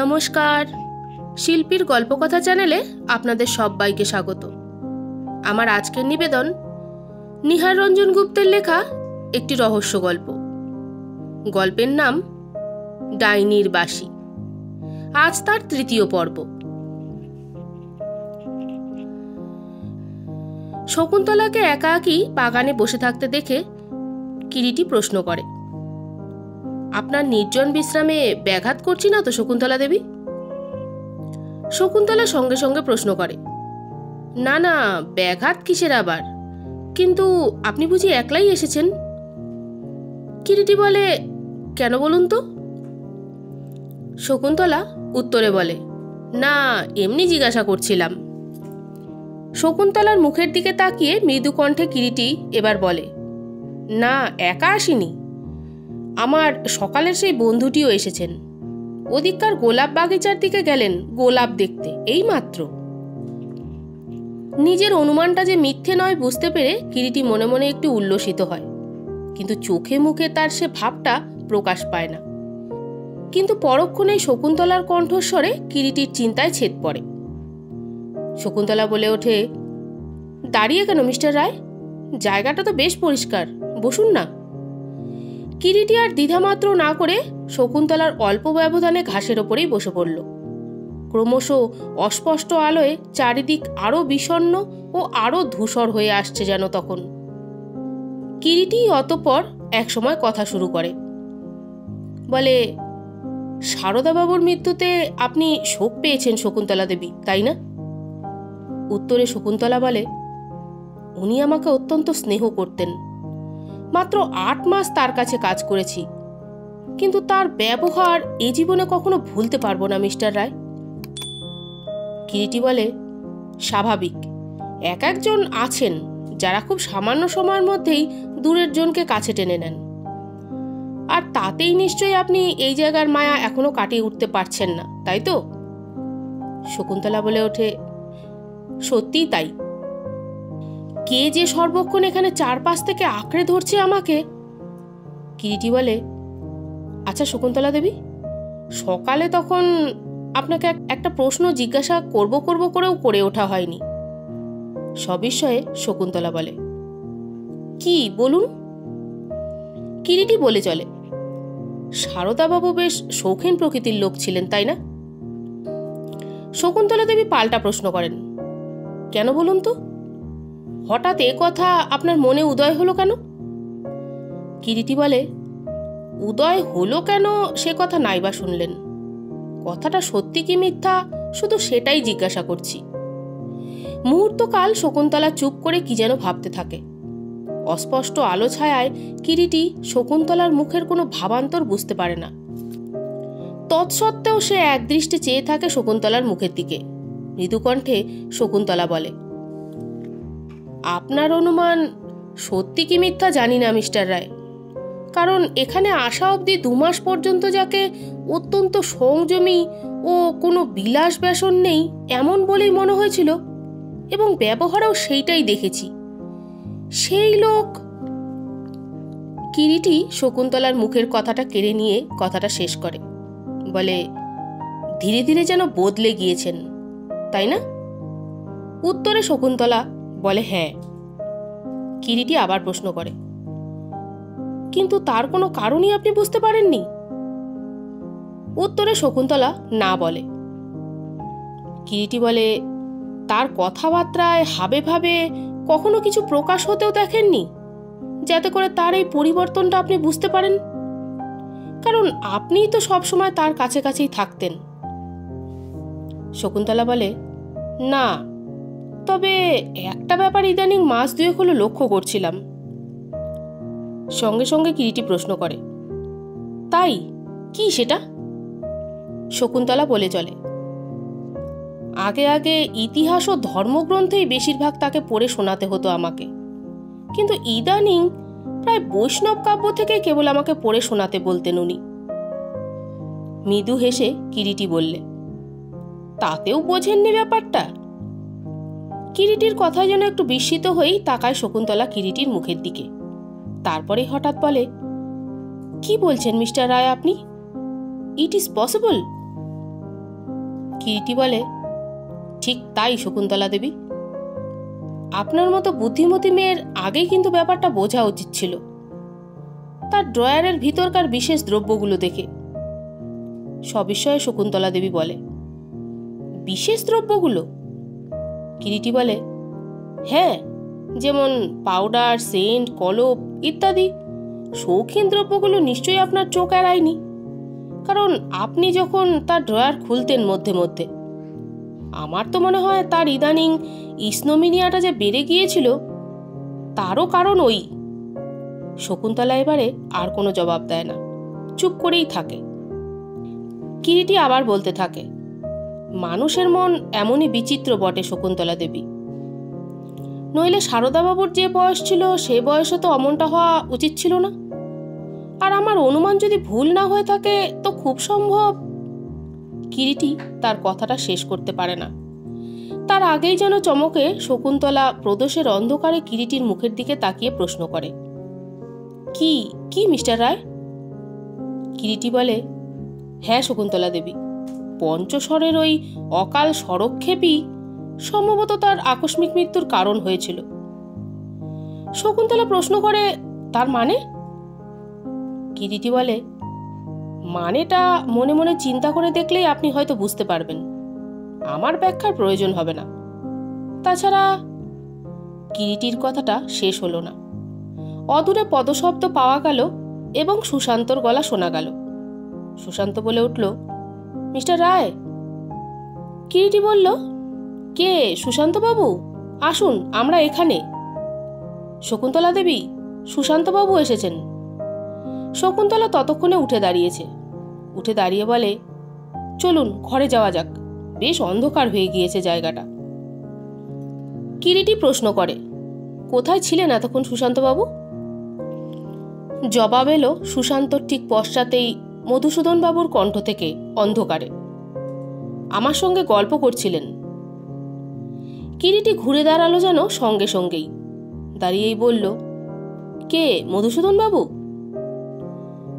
নমস্কার, শিল্পীর গল্পকথা চ্যানেলে আপনাদের সবাইকে স্বাগত। আমার আজকের নিবেদন নিহার রঞ্জন গুপ্তের লেখা একটি রহস্য গল্প। গল্পের নাম ডাইনির বাঁশি। আজ তার তৃতীয় পর্ব। শকুন্তলাকে একাকী বাগানে বসে থাকতে দেখে কিরিটি প্রশ্ন করে, আপনার নির্জন বিশ্রামে ব্যাঘাত করছি না তো শকুন্তলা দেবী? শকুন্তলা সঙ্গে সঙ্গে প্রশ্ন করে, না না, ব্যাঘাত কিসের আবার, কিন্তু আপনি বুঝি একলাই এসেছেন? কিরিটি বলে, কেন বলুন তো? শকুন্তলা উত্তরে বলে, না, এমনি জিজ্ঞাসা করছিলাম। শকুন্তলার মুখের দিকে তাকিয়ে মৃদু কণ্ঠে কিরিটি এবার বলে, না, একা আসিনি, আমার সকালের সেই বন্ধুটিও এসেছেন। ওদিককার গোলাপ বাগিচার দিকে গেলেন গোলাপ দেখতে, এই মাত্র। নিজের অনুমানটা যে মিথ্যে নয় বুঝতে পেরে কিরিটি মনে মনে একটু উল্লসিত হয়, কিন্তু চোখে মুখে তার সে ভাবটা প্রকাশ পায় না। কিন্তু পরক্ষণেই শকুন্তলার কণ্ঠস্বরে কিরিটির চিন্তায় ছেদ পড়ে। শকুন্তলা বলে ওঠে, দাঁড়িয়ে কেন মিস্টার রায়? জায়গাটা তো বেশ পরিষ্কার, বসুন না। কিরিটি আর দ্বিধামাত্র না করে শকুন্তলার অল্প ব্যবধানে ঘাসের ওপরেই বসে পড়ল। ক্রমশ অস্পষ্ট আলোয় চারিদিক আরো বিষণ্ণ ও আরো ধূসর হয়ে আসছে যেন তখন। কিরিটি অতঃপর একসময় কথা শুরু করে, বলে, সারদাবাবুর মৃত্যুতে আপনি শোক পেয়েছেন শকুন্তলা দেবী, তাই না? উত্তরে শকুন্তলা বলে, উনি আমাকে অত্যন্ত স্নেহ করতেন। মাত্র 8 মাস তার কাছে কাজ করেছি, কিন্তু তার ব্যবহার এ জীবনে কখনো ভুলতে পারবো না মিস্টার রায়। কিরিটি বলে, স্বাভাবিক, এক একজন আছেন যারা খুব সামান্য সময়ের মধ্যেই দূরের জনকে কাছে টেনে নেন, আর তাতেই নিশ্চয়ই আপনি এই জায়গার মায়া এখনো কাটিয়ে উঠতে পারছেন না, তাই তো? শকুন্তলা বলে ওঠে, সত্যিই তাই। কে যে সর্বক্ষণ এখানে চারপাশ থেকে আঁকড়ে ধরছে আমাকে। কিরিটি বলে, আচ্ছা শকুন্তলা দেবী, সকালে তখন আপনাকে একটা প্রশ্ন জিজ্ঞাসা করব করেও করে ওঠা হয়নি। সবিষয়ে শকুন্তলা বলে, কি বলুন? কিরিটি বলে চলে, সারদাবাবু বেশ শৌখিন প্রকৃতির লোক ছিলেন, তাই না? শকুন্তলা দেবী পাল্টা প্রশ্ন করেন, কেন বলুন তো? হঠাৎ এ কথা আপনার মনে উদয় হলো কেন? কিরিটি বলে, উদয় হলো কেন সে কথা নাইবা শুনলেন, কথাটা সত্যি কি মিথ্যা শুধু সেটাই জিজ্ঞাসা করছি। মুহূর্তকাল শকুন্তলা চুপ করে কি যেন ভাবতে থাকে। অস্পষ্ট আলো ছায়ায় কিরিটি শকুন্তলার মুখের কোনো ভাবান্তর বুঝতে পারে না। তৎসত্ত্বেও সে একদৃষ্টে চেয়ে থাকে শকুন্তলার মুখের দিকে। মৃদুকণ্ঠে শকুন্তলা বলে, আপনার অনুমান সত্যি কি মিথ্যা জানি না মিস্টার রায়, কারণ এখানে আসা অবধি 2 মাস পর্যন্ত যাকে অত্যন্ত সংযমী ও কোনো বিলাস ব্যাসন নেই এমন বলেই মনে হয়েছিল, এবং ব্যবহারেও সেইটাই দেখেছি, সেই লোক। কিরিটি শকুন্তলার মুখের কথাটা কেড়ে নিয়ে কথাটা শেষ করে, বলে, ধীরে ধীরে যেন বদলে গিয়েছেন, তাই না? উত্তরে শকুন্তলা বলে, হ্যাঁ। কিরিটি আবার প্রশ্ন করে, কিন্তু তার কোনো কারণই আপনি বুঝতে পারেননি? উত্তরে শকুন্তলা না বলে। কিরিটি বলে, তার কথাবার্তায় হাবে ভাবে কখনো কিছু প্রকাশ হতেও দেখেননি, যাতে করে তার এই পরিবর্তনটা আপনি বুঝতে পারেন? কারণ আপনিই তো সবসময় তার কাছে কাছেই থাকতেন। শকুন্তলা বলে, না, তবে একটা ব্যাপার ইদানিং মাস 2 হলো লক্ষ্য করছিলাম। সঙ্গে সঙ্গে কিরিটি প্রশ্ন করে, তাই কি সেটা? শকুন্তলা বলে চলে, আগে আগে ইতিহাস ও ধর্মগ্রন্থেই বেশিরভাগ তাকে পড়ে শোনাতে হতো আমাকে, কিন্তু ইদানিং প্রায় বৈষ্ণব কাব্য থেকে কেবল আমাকে পড়ে শোনাতে বলতেন উনি। মৃদু হেসে কিরিটি বললে, তাতেও বোঝেননি ব্যাপারটা? কিরিটির কথায় যেন একটু বিস্মিত হয়েই তাকায় শকুন্তলা কিরিটির মুখের দিকে। তারপরে হঠাৎ বলে, কি বলছেন মিস্টার রায় আপনি? It is possible? কিরিটি বলে, ঠিক তাই শকুন্তলা দেবী। আপনার মতো বুদ্ধিমতী মেয়ের আগেই কিন্তু ব্যাপারটা বোঝা উচিত ছিল, তার ড্রয়ারের ভিতরকার বিশেষ দ্রব্যগুলো দেখে। সবিস্ময়ে শকুন্তলা দেবী বলে, বিশেষ দ্রব্যগুলো? কিরিটি বলে, হ্যাঁ, যেমন পাউডার, সেন্ট, কলপ ইত্যাদি শৌখিন দ্রব্যগুলো নিশ্চয়ই আপনার চোখ এড়ায়নি, কারণ আপনি যখন তার ড্রয়ার খুলতেন মধ্যে মধ্যে, আমার তো মনে হয় তার ইদানিং ইসনোমিনিয়াটা যে বেড়ে গিয়েছিল তারও কারণ ওই। শকুন্তলা এবারে আর কোনো জবাব দেয় না, চুপ করেই থাকে। কিরিটি আবার বলতে থাকে, মানুষের মন এমনই বিচিত্র বটে শকুন্তলা দেবী। নইলে সারদাবাবুর যে বয়স ছিল সে বয়সে তো অমনটা হওয়া উচিত ছিল না। আর আমার অনুমান যদি ভুল না হয়ে থাকে তো খুব সম্ভব। কিরিটি তার কথাটা শেষ করতে পারে না, তার আগেই যেন চমকে শকুন্তলা প্রদোষের অন্ধকারে কিরিটির মুখের দিকে তাকিয়ে প্রশ্ন করে, কি কি মিস্টার রায়? কিরিটি বলে, হ্যাঁ শকুন্তলা দেবী, পঞ্চস্বরের ওই অকাল সরক্ষেপই সম্ভবত তার আকস্মিক মৃত্যুর কারণ হয়েছিল। শকুন্তলা প্রশ্ন করে, তার মানে? কিরিটি বলে, মানেটা মনে মনে চিন্তা করে দেখলেই আপনি হয়তো বুঝতে পারবেন, আমার ব্যাখ্যার প্রয়োজন হবে না। তাছাড়া কিরিটির কথাটা শেষ হলো না। অদূরে পদশব্দ পাওয়া গেল এবং সুশান্তর গলা শোনা গেল। সুশান্ত বলে উঠল, মিস্টার রায়। কিরিটি বলল, কে? সুশান্ত বাবু, আসুন, আমরা এখানে। শকুন্তলা দেবী, সুশান্ত বাবু এসেছেন। শকুন্তলা ততক্ষণে উঠে দাঁড়িয়েছে। উঠে দাঁড়িয়ে বলে, চলুন ঘরে যাওয়া যাক, বেশ অন্ধকার হয়ে গিয়েছে জায়গাটা। কিরিটি প্রশ্ন করে, কোথায় ছিলেন এতক্ষণ সুশান্তবাবু? জবাব এলো সুশান্তর ঠিক পশ্চাতেই মধুসূদন বাবুর কণ্ঠ থেকে অন্ধকারে, আমার সঙ্গে গল্প করছিলেন। কিরিটি ঘুরে দাঁড়ালো যেন সঙ্গে সঙ্গেই, দাঁড়িয়েই বলল, কে? মধুসূদন বাবু?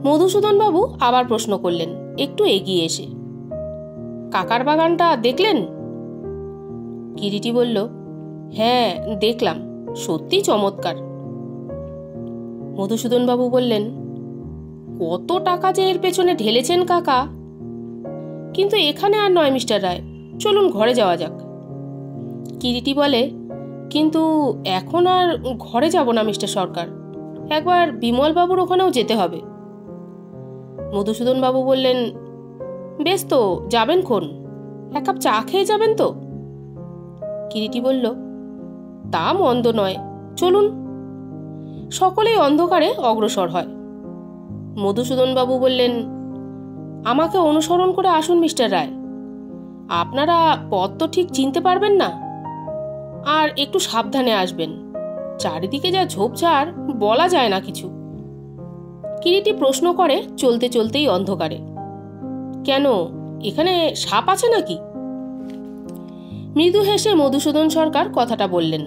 মধুসূদন বাবু আবার প্রশ্ন করলেন, একটু এগিয়ে এসে, কাকার বাগানটা দেখলেন? কিরিটি বলল, হ্যাঁ দেখলাম, সত্যি চমৎকার। মধুসূদন বাবু বললেন, কত টাকা যে এর পেছনে ঢেলেছেন কাকা! কিন্তু এখানে আর নয় মিস্টার রায়, চলুন ঘরে যাওয়া যাক। কিরিটি বলে, কিন্তু এখন আর ঘরে যাব না মিস্টার সরকার, একবার বিমল বাবুর ওখানেও যেতে হবে। মধুসূদন বাবু বললেন, বেশ তো, যাবেন খন? এক কাপ চা খেয়ে যাবেন তো? কিরিটি বলল, তা মন্দ নয়, চলুন। সকলেই অন্ধকারে অগ্রসর হয়। মধুসূদন বাবু বললেন, আমাকে অনুসরণ করে আসুন মিস্টার রায়, আপনারা পথ তো ঠিক চিনতে পারবেন না, আর একটু সাবধানে আসবেন, চারিদিকে যা ঝোপঝাড়, বলা যায় না কিছু। কিরিটি প্রশ্ন করে চলতে চলতেই অন্ধকারে, কেন, এখানে সাপ আছে নাকি? মৃদু হেসে মধুসূদন সরকার কথাটা বললেন,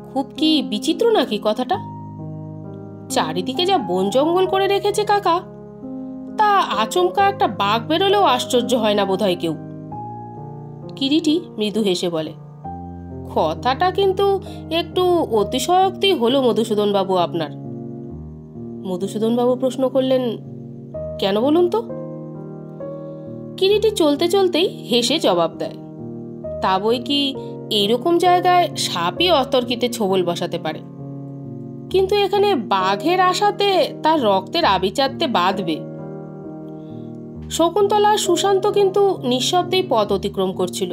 খুব কি বিচিত্র নাকি কথাটা? চারিদিকে যা বন জঙ্গল করে রেখেছে কাকা, তা আচমকা একটা বাঘ বেরোলেও আশ্চর্য হয় না বোধহয় কেউ। কিরিটি মৃদু হেসে বলে, কথাটা কিন্তু একটু অতিশয়োক্তি হলো মধুসূদন বাবু আপনার। মধুসূদন বাবু প্রশ্ন করলেন, কেন বলুন তো? কিরিটি চলতে চলতেই হেসে জবাব দেয়, তা বই কি এইরকম জায়গায় সাপই অতর্কিতে ছোবল বসাতে পারে, কিন্তু এখানে বাঘের আশাতে তার রক্তের আবিচারতে বাঁধবে। শকুন্তলা আর সুশান্ত কিন্তু নিঃশব্দেই পথ অতিক্রম করছিল,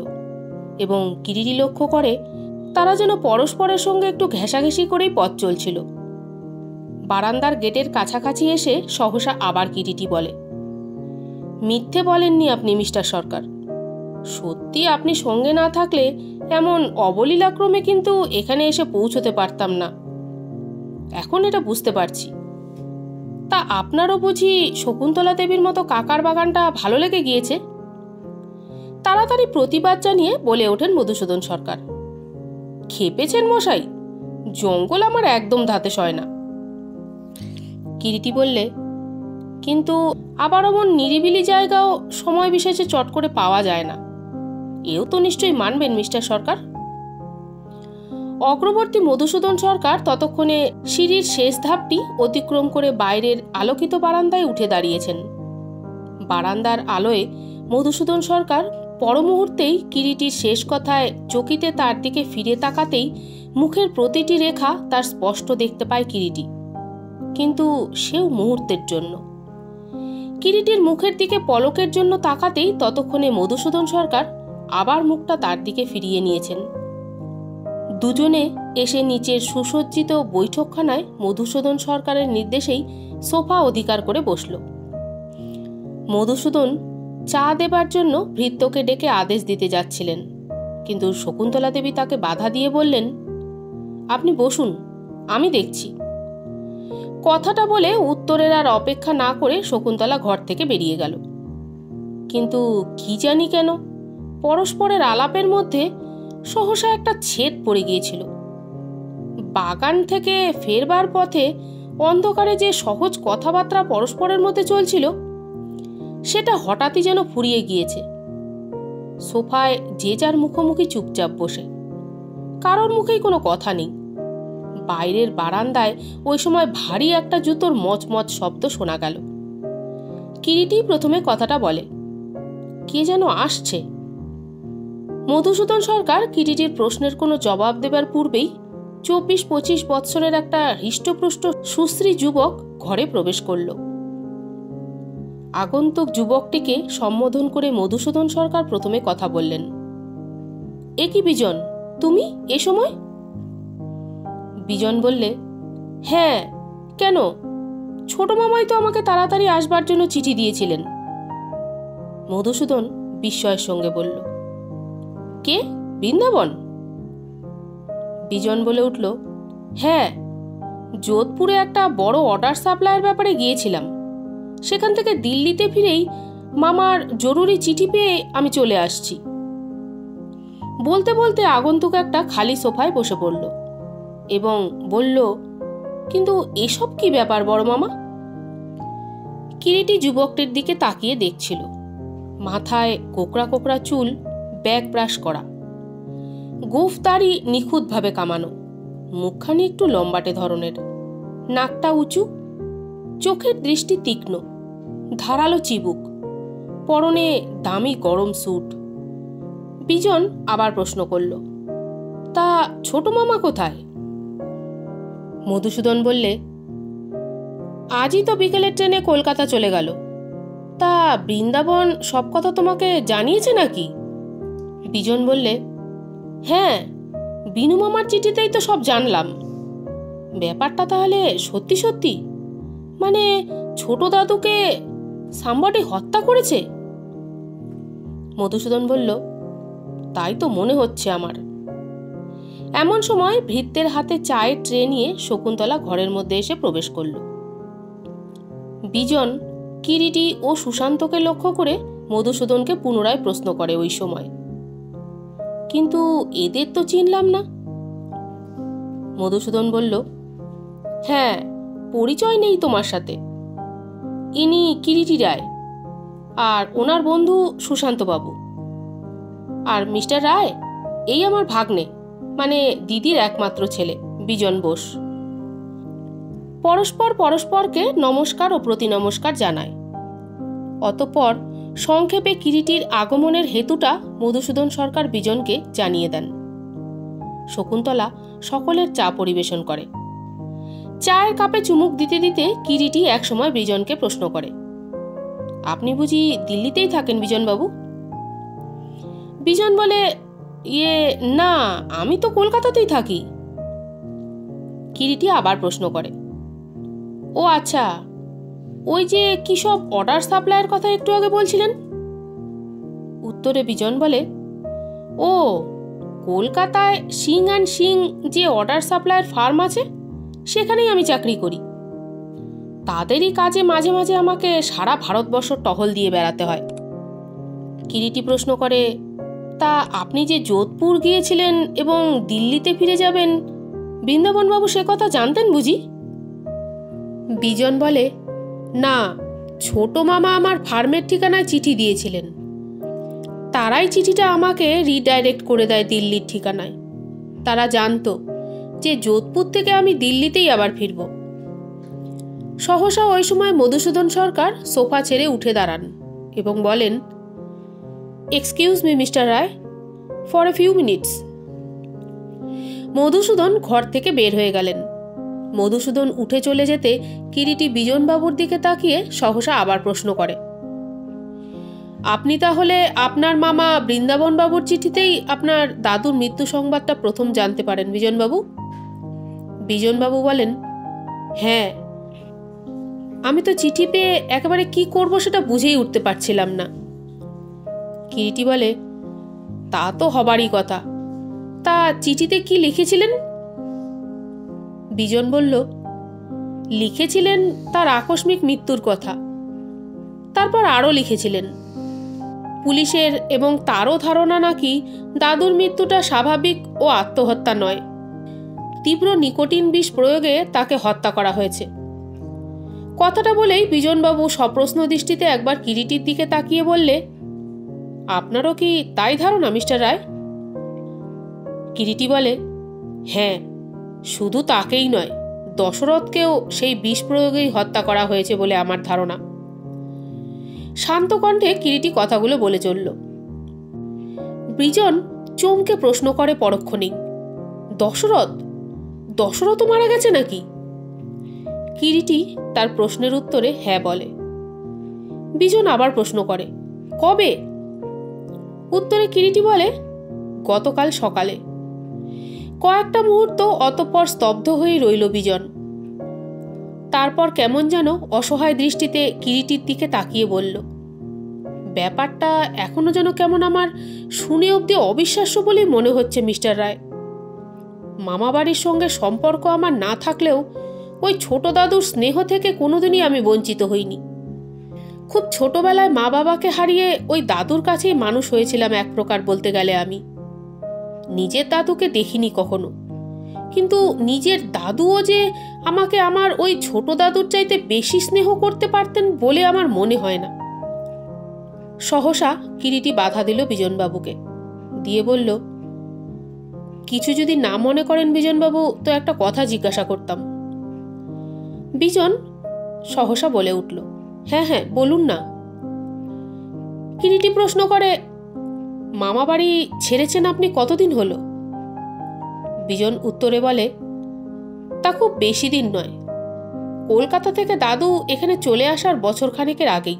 এবং কিরিটি লক্ষ্য করে তারা যেন পরস্পরের সঙ্গে একটু ঘেঁষাঘেঁষি করেই পথ চলছিল। বারান্দার গেটের কাছাকাছি এসে সহসা আবার কিরিটি বলে, মিথ্যে বলেননি আপনি মিস্টার সরকার, সত্যি আপনি সঙ্গে না থাকলে এমন অবলীলাক্রমে কিন্তু এখানে এসে পৌঁছতে পারতাম না, এখন এটা বুঝতে পারছি। তা আপনারও বুঝি শকুন্তলা দেবীর মতো কাকার বাগানটা ভালো লেগে গিয়েছে? তাড়াতাড়ি প্রতিবাদ জানিয়ে বলে ওঠেন মধুসূদন সরকার, খেপেছেন মশাই, জঙ্গল আমার একদম ধাতে সয় না। কিরিটি বললে, কিন্তু আবার এমন নিরিবিলি জায়গাও সময় বিশেষে চট করে পাওয়া যায় না। এও তো নিশ্চয়ই মানবেন মিস্টার সরকার। অগ্রবর্তী মধুসূদন সরকার ততক্ষণে সিঁড়ির শেষ ধাপটি অতিক্রম করে বাইরের আলোকিত বারান্দায় উঠে দাঁড়িয়েছেন। বারান্দার আলোয় মধুসূদন সরকার পর মুহূর্তেই কিরিটির শেষ কথায় চকিতে তার দিকে ফিরে তাকাতেই মুখের প্রতিটি রেখা তার স্পষ্ট দেখতে পায় কিরিটি, কিন্তু সেও মুহূর্তের জন্য। কিরিটির মুখের দিকে পলকের জন্য তাকাতেই ততক্ষণে মধুসূদন সরকার আবার মুখটা তার দিকে ফিরিয়ে নিয়েছেন। দুজনে এসে নিচের সুসজ্জিত বৈঠকখানায় মধুসূদন সরকারের নির্দেশেই সোফা অধিকার করে বসল। মধুসূদন চা দেবার জন্য ভৃত্যকে ডেকে আদেশ দিতে যাচ্ছিলেন, কিন্তু শকুন্তলা দেবী তাকে বাধা দিয়ে বললেন, আপনি বসুন, আমি দেখছি। কথাটা বলে উত্তরের আর অপেক্ষা না করে শকুন্তলা ঘর থেকে বেরিয়ে গেল। কিন্তু কি জানি কেন পরস্পরের আলাপের মধ্যে সহসা একটা ছেদ পড়ে গিয়েছিল। বাগান থেকে ফেরবার পথে অন্ধকারে যে সহজ কথাবার্তা পরস্পরের মধ্যে চলছিল, সেটা হঠাৎই যেন ফুরিয়ে গিয়েছে। সোফায় যে যার মুখোমুখি চুপচাপ বসে, কারোর মুখেই কোনো কথা নেই। বাইরের বারান্দায় ওই সময় ভারী একটা জুতোর মচমচ শব্দ শোনা গেল। কিরিটি প্রথমে কথাটা বলে, কে যেন আসছে। মধুসূদন সরকার কিরিটির প্রশ্নের কোনো জবাব দেবার পূর্বেই 24-25 বৎসরের একটা হৃষ্টপুষ্ট সুশ্রী যুবক ঘরে প্রবেশ করল। আগন্তুক যুবকটিকে সম্বোধন করে মধুসূদন সরকার প্রথমে কথা বললেন, এ কি বিজন, তুমি এ সময়? বিজন বললে, হ্যাঁ, কেন? ছোট মামাই তো আমাকে তাড়াতাড়ি আসবার জন্য চিঠি দিয়েছিলেন। মধুসূদন বিস্ময়ের সঙ্গে বলল, কে, বৃন্দাবন? বিজন বলে উঠল, হ্যাঁ, যোধপুরে একটা বড় অর্ডার সাপ্লাইয়ের ব্যাপারে গিয়েছিলাম। সেখান থেকে দিল্লিতে ফিরেই মামার জরুরি চিঠি পেয়ে আমি চলে আসছি। বলতে বলতে আগন্তুক একটা খালি সোফায় বসে পড়ল এবং বলল, কিন্তু এসব কি ব্যাপার বড় মামা? কিরিটি যুবকটির দিকে তাকিয়ে দেখছিল। মাথায় কোকড়া কোকড়া চুল, ব্যাক ব্রাশ করা, গোঁফ দাড়ি নিখুঁতভাবে কামানো, মুখখানি একটু লম্বাটে ধরনের, নাকটা উঁচু, চোখের দৃষ্টি তীক্ষ্ণ, ধারালো চিবুক, পরনে দামি গরম স্যুট। বিজন আবার প্রশ্ন করল, তা ছোট মামা কোথায়? মধুসূদন বললে, আজই তো বিকেলের ট্রেনে কলকাতা চলে গেল। তা বৃন্দাবন সব কথা তোমাকে জানিয়েছে নাকি? বিজন বললে, হ্যাঁ, বিনু মামার চিঠিতেই তো সব জানলাম। ব্যাপারটা তাহলে সত্যি সত্যি? মানে ছোট দাদুকে সাম্বডি হত্যা করেছে? মধুসূদন বলল, তাই তো মনে হচ্ছে আমার। এমন সময় ভৃত্যের হাতে চায়ের ট্রে নিয়ে শকুন্তলা ঘরের মধ্যে এসে প্রবেশ করল। বিজন কিরিটি ও সুশান্তকে লক্ষ্য করে মধুসূদনকে পুনরায় প্রশ্ন করে ওই সময়, কিন্তু এদের তো চিনলাম না। মধুসূদন বলল, হ্যাঁ, পরিচয় নেই তোমার সাথে। ইনি কিরিটি রায়, আর ওনার বন্ধু সুশান্তবাবু। আর মিস্টার রায় এই আমার ভাগ্নে, মানে দিদির একমাত্র ছেলে বিজন বোস। পরস্পর পরস্পরকে নমস্কার ও প্রতি নমস্কার জানায়। অতঃপর সংক্ষেপে কিরিটির আগমনের হেতুটা মধুসূদন সরকার বিজনকে জানিয়ে দেন। শকুন্তলা সকলের চা পরিবেশন করে। চায়ের কাপে চুমুক দিতে দিতে কিরিটি একসময় বিজনকে প্রশ্ন করে, আপনি বুঝি দিল্লিতেই থাকেন বিজনবাবু? বিজন বলে, না, আমি তো কলকাতাতেই থাকি। কিরিটি আবার প্রশ্ন করে, ও আচ্ছা, ওই যে কি সব অর্ডার সাপ্লাইয়ের কথা একটু আগে বলছিলেন? উত্তরে বিজন বলে, ও, কলকাতায় সিং অ্যান্ড সিং যে অর্ডার সাপ্লাইয়ের ফার্ম আছে, সেখানেই আমি চাকরি করি। তাদেরই কাজে মাঝে মাঝে আমাকে সারা ভারতবর্ষ টহল দিয়ে বেড়াতে হয়। কিরিটি প্রশ্ন করে, তা আপনি যে যোধপুর গিয়েছিলেন এবং দিল্লিতে ফিরে যাবেন, বৃন্দাবনবাবু সে কথা জানতেন বুঝি? বিজন বলে, না, ছোট মামা আমার ফার্মের ঠিকানায় চিঠি দিয়েছিলেন। তারাই চিঠিটা আমাকে রিডাইরেক্ট করে দেয় দিল্লির ঠিকানায়। তারা জানতো যে যোধপুর থেকে আমি দিল্লিতেই আবার ফিরব। সহসা ওই সময় মধুসূদন সরকার সোফা ছেড়ে উঠে দাঁড়ান এবং বলেন, excuse me mister Roy, for a few minutes. Madhusudan ঘর থেকে বের হয়ে গেলেন। মধুসূদন উঠে চলে যেতে কিরিটি বিজনবাবুর দিকে তাকিয়ে সহসা আবার প্রশ্ন করে, আপনি তাহলে আপনার মামা বৃন্দাবনবাবুর চিঠিতেই আপনার দাদুর মৃত্যু সংবাদটা প্রথম জানতে পারেন বিজনবাবু? বিজনবাবু বলেন, হ্যাঁ, আমি তো চিঠি পেয়ে একেবারে কি করব সেটা বুঝেই উঠতে পারছিলাম না। কিরিটি বলে, তা তো হবারই কথা। তা চিঠিতে কি লিখেছিলেন? বিজন বলল, লিখেছিলেন তার আকস্মিক মৃত্যুর কথা। তারপর আরও লিখেছিলেন পুলিশের এবং তারও ধারণা নাকি দাদুর মৃত্যুটা স্বাভাবিক ও আত্মহত্যা নয়, তীব্র নিকোটিন বিষ প্রয়োগে তাকে হত্যা করা হয়েছে। কথাটা বলেই বিজনবাবু সপ্রশ্ন দৃষ্টিতে একবার কিরিটির দিকে তাকিয়ে বললে, আপনারও কি তাই ধারণা মিস্টার রায়? কিরিটি বলে, হ্যাঁ, শুধু তাকেই নয়, দশরথকেও সেই বিষ প্রয়োগেই হত্যা করা হয়েছে বলে আমার ধারণা। শান্ত কণ্ঠে কিরিটি কথাগুলো বলে চলল। বিজন চমকে প্রশ্ন করে পরক্ষণেই, দশরথও মারা গেছে নাকি? কিরিটি তার প্রশ্নের উত্তরে হ্যাঁ বলে। বিজন আবার প্রশ্ন করে, কবে? উত্তরে কিরিটি বলে, গতকাল সকালে। কয়েকটা মুহূর্ত অতঃপর স্তব্ধ হয়ে রইল বিজন। তারপর কেমন যেন অসহায় দৃষ্টিতে কিরিটির দিকে তাকিয়ে বলল, ব্যাপারটা এখনো যেন কেমন আমার শুনে অবধি অবিশ্বাস্য বলেই মনে হচ্ছে মিস্টার রায়। মামা বাড়ির সঙ্গে সম্পর্ক আমার না থাকলেও ওই ছোট দাদুর স্নেহ থেকে কোনোদিনই আমি বঞ্চিত হইনি। খুব ছোটবেলায় মা বাবাকে হারিয়ে ওই দাদুর কাছেই মানুষ হয়েছিলাম এক প্রকার বলতে গেলে। আমি নিজের দাদুকে দেখিনি কখনো, কিন্তু নিজের দাদুও যে আমাকে আমার ওই ছোট দাদুর চাইতে বেশি স্নেহ করতে পারতেন বলে আমার মনে হয় না। সহসা কিরিটি বাধা দিল বিজনবাবুকে, দিয়ে বলল, কিছু যদি না মনে করেন বিজনবাবু, তো একটা কথা জিজ্ঞাসা করতাম। বিজন সহসা বলে উঠল, হ্যাঁ হ্যাঁ, বলুন না। কিরিটি প্রশ্ন করে, মামা বাড়ি ছেড়েছেন আপনি কতদিন হলো? বিজন উত্তরে বলে, তা খুব বেশি দিন নয়, কলকাতা থেকে দাদু এখানে চলে আসার বছর খানেকের আগেই।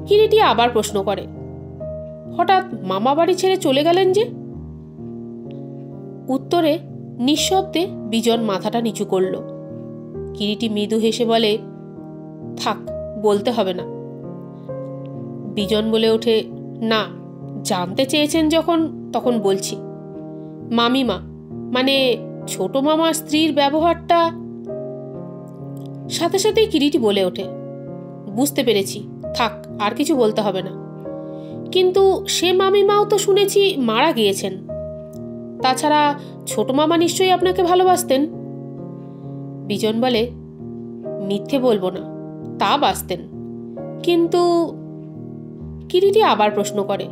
কিরিটি আবার প্রশ্ন করে, হঠাৎ মামা বাড়ি ছেড়ে চলে গেলেন যে? উত্তরে নিঃশব্দে বিজন মাথাটা নিচু করল। কিরিটি মৃদু হেসে বলে, থাক, বলতে হবে না। বিজন বলে ওঠে, না, জানতে চেয়েছেন যখন তখন বলছি। মামিমা মানে ছোট মামার স্ত্রীর ব্যবহারটা। সাথে সাথেই কিরিটি বলে ওঠে, বুঝতে পেরেছি, থাক, আর কিছু বলতে হবে না। কিন্তু সে মামিমাও তো শুনেছি মারা গিয়েছেন। তাছাড়া ছোট মামা নিশ্চয়ই আপনাকে ভালোবাসতেন। বিজন বলে, মিথ্যে বলবো না, তা বাসতেন, কিন্তু। কিরিটি আবার প্রশ্ন করে,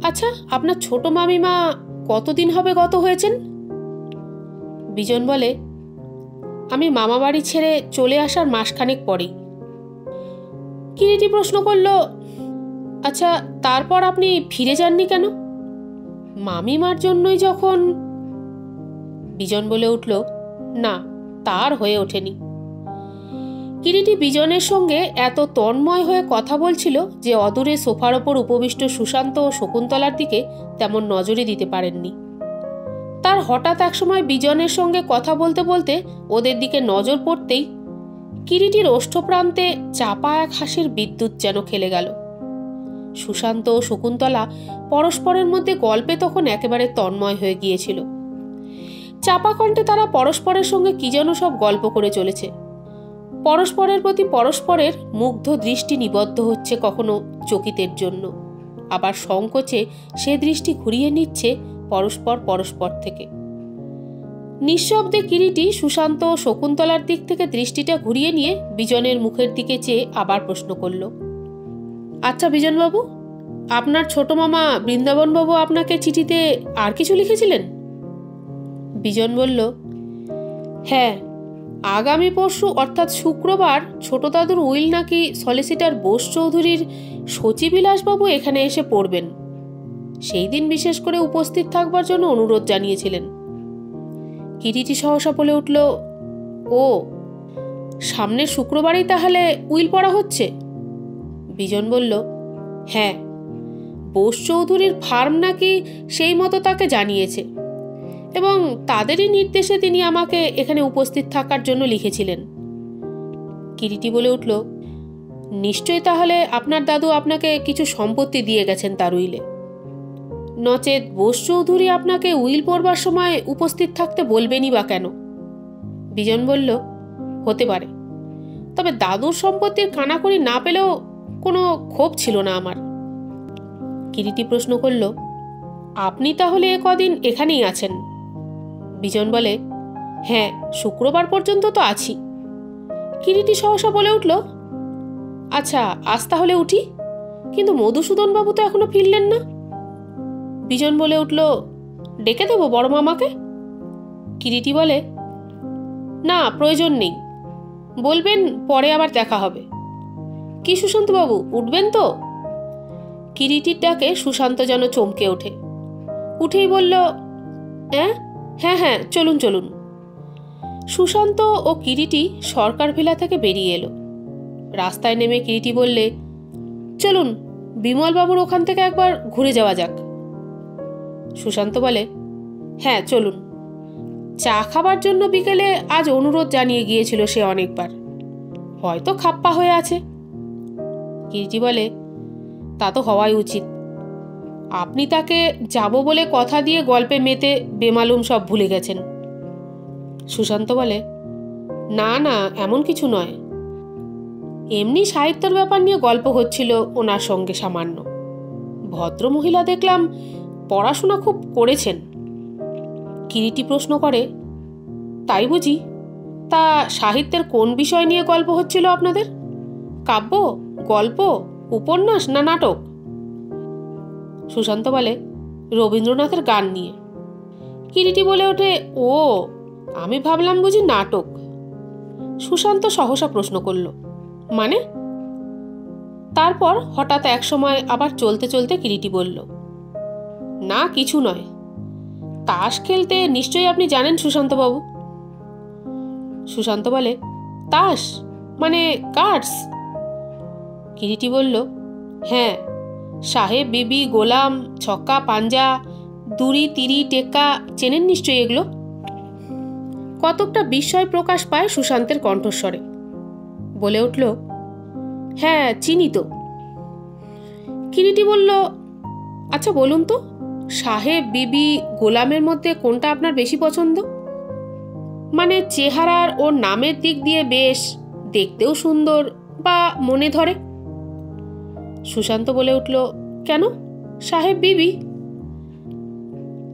আচ্ছা, আপনার ছোট মামিমা কতদিন হবে গত হয়েছেন? বিজন বলে, আমি মামা বাড়ি ছেড়ে চলে আসার মাসখানেক পরেই। কিরিটি প্রশ্ন করল, আচ্ছা, তারপর আপনি ফিরে যাননি কেন? মামিমার জন্যই যখন। বিজন বলে উঠল, না, তার হয়ে ওঠেনি। কিরিটি বিজনের সঙ্গে এত তন্ময় হয়ে কথা বলছিল যে অদূরে সোফার ওপর উপবিষ্ট সুশান্ত ও শকুন্তলার দিকে তেমন নজরই দিতে পারেননি। তার হঠাৎ একসময় বিজনের সঙ্গে কথা বলতে বলতে ওদের দিকে নজর পড়তেই কিরিটির ওষ্ঠপ্রান্তে চাপা এক হাসির বিদ্যুৎ যেন খেলে গেল। সুশান্ত ও শকুন্তলা পরস্পরের মধ্যে গল্পে তখন একেবারে তন্ময় হয়ে গিয়েছিল। চাপা কণ্ঠে তারা পরস্পরের সঙ্গে কি যেন সব গল্প করে চলেছে। পরস্পরের প্রতি পরস্পরের মুগ্ধ দৃষ্টি নিবদ্ধ হচ্ছে কখনো চকিতের জন্য, আবার সংকোচে সে দৃষ্টি ঘুরিয়ে নিচ্ছে পরস্পর থেকে। নিঃশব্দে কিরিটি সুশান্ত ও শকুন্তলার দিক থেকে দৃষ্টিটা ঘুরিয়ে নিয়ে বিজনের মুখের দিকে চেয়ে আবার প্রশ্ন করল, আচ্ছা বিজনবাবু, আপনার ছোট মামা বৃন্দাবনবাবু আপনাকে চিঠিতে আর কিছু লিখেছিলেন? বিজন বলল, হ্যাঁ, আগামী পরশু অর্থাৎ শুক্রবার ছোট দাদুর উইল নাকি সলিসিটার বোস চৌধুরীর শচীবিলাসবাবু এখানে এসে পড়বেন, সেই দিন বিশেষ করে উপস্থিত থাকবার জন্য অনুরোধ জানিয়েছিলেন। কিরিটি সহসা বলে উঠল, ও, সামনের শুক্রবারই তাহলে উইল পড়া হচ্ছে? বিজন বলল, হ্যাঁ, বোস চৌধুরীর ফার্ম নাকি সেই মতো তাকে জানিয়েছে এবং তাদেরই নির্দেশে তিনি আমাকে এখানে উপস্থিত থাকার জন্য লিখেছিলেন। কিরিটি বলে উঠল, নিশ্চয়ই তাহলে আপনার দাদু আপনাকে কিছু সম্পত্তি দিয়ে গেছেন তার উইলে, নচেত বোস চৌধুরী আপনাকে উইল পড়বার সময় উপস্থিত থাকতে বলবেনই বা কেন? বিজন বলল, হতে পারে, তবে দাদুর সম্পত্তির কানাকড়ি না পেলেও কোনো ক্ষোভ ছিল না আমার। কিরিটি প্রশ্ন করল, আপনি তাহলে কদিন এখানেই আছেন? বিজন বলে, হ্যাঁ, শুক্রবার পর্যন্ত তো আছি। কিরিটি সহসা বলে উঠল, আচ্ছা, আজ তাহলে উঠি, কিন্তু মধুসূদন বাবু তো এখনো ফিরলেন না। বিজন বলে উঠল, ডেকে দেবো বড় মামাকে? কিরিটি বলে, না, প্রয়োজন নেই, বলবেন পরে আবার দেখা হবে। কি সুশান্তবাবু, উঠবেন তো? কিরিটির ডাকে সুশান্ত যেন চমকে ওঠে, উঠেই বলল, হ্যাঁ হ্যাঁ, চলুন চলুন। সুশান্ত ও কিরিটি সরকার ভিলা থেকে বেরিয়ে এলো। রাস্তায় নেমে কিরিটি বললে, চলুন বিমলবাবুর ওখান থেকে একবার ঘুরে যাওয়া যাক। সুশান্ত বলে, হ্যাঁ চলুন, চা খাবার জন্য বিকেলে আজ অনুরোধ জানিয়ে গিয়েছিল সে অনেকবার, হয়তো খাপ্পা হয়ে আছে। কিরিটি বলে, তা তো হওয়াই উচিত, আপনি তাকে যাব বলে কথা দিয়ে গল্পে মেতে বেমালুম সব ভুলে গেছেন। সুশান্ত বলে, না না, এমন কিছু নয়, এমনি সাহিত্যের ব্যাপার নিয়ে গল্প হচ্ছিল ওনার সঙ্গে সামান্য। ভদ্রমহিলা দেখলাম পড়াশোনা খুব করেছেন। কিরিটি প্রশ্ন করে, তাই বুঝি? তা সাহিত্যের কোন বিষয় নিয়ে গল্প হচ্ছিল আপনাদের? কাব্য, গল্প, উপন্যাস না নাটক? সুশান্ত বলে, রবীন্দ্রনাথের গান নিয়ে। কিরিটি বলে ওঠে, ও, আমি ভাবলাম বুঝি নাটক। সুশান্ত সহসা প্রশ্ন করল, মানে? তারপর হঠাৎ এক সময় আবার চলতে চলতে কিরিটি বলল, না কিছু নয়, তাস খেলতে নিশ্চয়ই আপনি জানেন সুশান্তবাবু। সুশান্ত বলে, তাস মানে কার্ডস? কিরিটি বলল, হ্যাঁ, সাহেব বিবি, গোলাম, ছক্কা, পাঞ্জা, দুরি, তিরি, টেক্কা, চেনেন নিশ্চয়ই এগুলো? কতকটা বিস্ময় প্রকাশ পায় সুশান্তের কণ্ঠস্বরে। বলে উঠল, হ্যাঁ চিনি তো। কিরিটি বলল, আচ্ছা বলুন তো, সাহেব বিবি গোলামের মধ্যে কোনটা আপনার বেশি পছন্দ? মানে চেহারার ও নামের দিক দিয়ে বেশ, দেখতেও সুন্দর বা মনে ধরে? সুশান্ত বলে উঠল, কেন, সাহেব বিবি।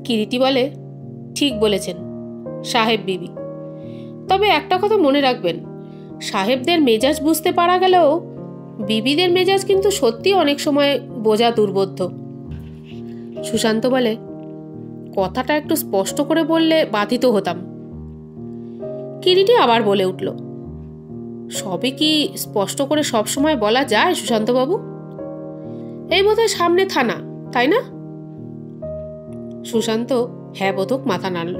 কিরিটি বলে, ঠিক বলেছেন, সাহেব বিবি। তবে একটা কথা মনে রাখবেন, সাহেবদের মেজাজ বুঝতে পারা গেলেও বিবিদের মেজাজ কিন্তু সত্যি অনেক সময় বোঝা দুর্বোধ্য। সুশান্ত বলে, কথাটা একটু স্পষ্ট করে বললে বাধিত হতাম। কিরিটি আবার বলে উঠল, সবই কি স্পষ্ট করে সবসময় বলা যায় সুশান্তবাবু? এই বোধহয় সামনে থানা, তাই না? সুশান্ত হ্যাঁ বোধক মাথা নাড়ল।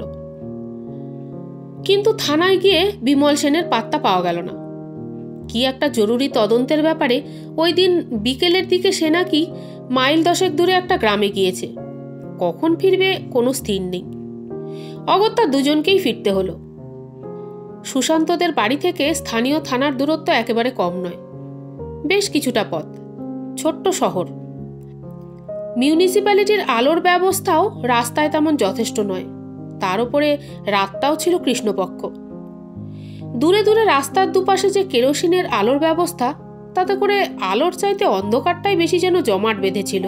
কিন্তু থানায় গিয়ে বিমল সেনের পাত্তা পাওয়া গেল না। কি একটা জরুরি তদন্তের ব্যাপারে ওই দিন বিকেলের দিকে সে নাকি মাইল 10 দূরে একটা গ্রামে গিয়েছে। কখন ফিরবে কোনো স্থির নেই। অগত্যা দুজনকেই ফিরতে হলো। সুশান্তদের বাড়ি থেকে স্থানীয় থানার দূরত্ব একেবারে কম নয়, বেশ কিছুটা পথ। ছোট্ট শহর, মিউনিসিপ্যালিটির আলোর ব্যবস্থাও রাস্তায় তেমন যথেষ্ট নয়, তার উপরে রাতটাও ছিল কৃষ্ণপক্ষ। দূরে দূরে রাস্তার দুপাশে যে কেরোসিনের আলোর ব্যবস্থা, তাতে করে আলোর চাইতে অন্ধকারটাই বেশি যেন জমাট বেঁধেছিল।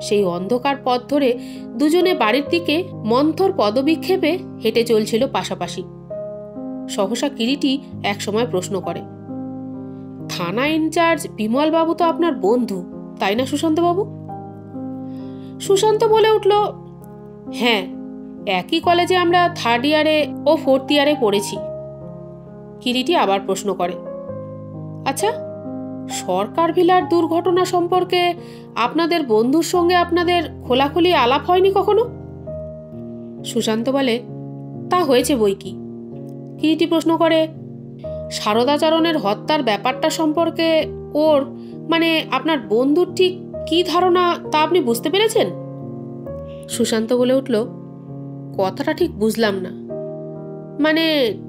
সেই অন্ধকার পথ ধরে দুজনে বাড়ির দিকে মন্থর পদবিক্ষেপে হেঁটে চলছিল পাশাপাশি। সহসা কিরিটি একসময় প্রশ্ন করে, থানা ইনচার্জ বিমলবাবু তো আপনার বন্ধু, তাই না সুশান্তবাবু? সুশান্ত বলে উঠল, হ্যাঁ, একই কলেজে আমরা 3rd ইয়ারে ও 4th ইয়ারে পড়েছি। কিরিটি আবার প্রশ্ন করে, আচ্ছা, সরকার ভিলার দুর্ঘটনা সম্পর্কে আপনাদের বন্ধুর সঙ্গে আপনাদের খোলাখুলি আলাপ হয়নি কখনো? সুশান্ত বলে, তা হয়েছে বই কি। কিরিটি প্রশ্ন করে, সারদাচরণের হত্যার ব্যাপারটা সম্পর্কে ওর মানে আপনার বন্ধুর ঠিক কি ধারণা তা আপনি বুঝতে পেরেছেন? সুশান্ত বলে উঠল, কথাটা ঠিক বুঝলাম না, মানে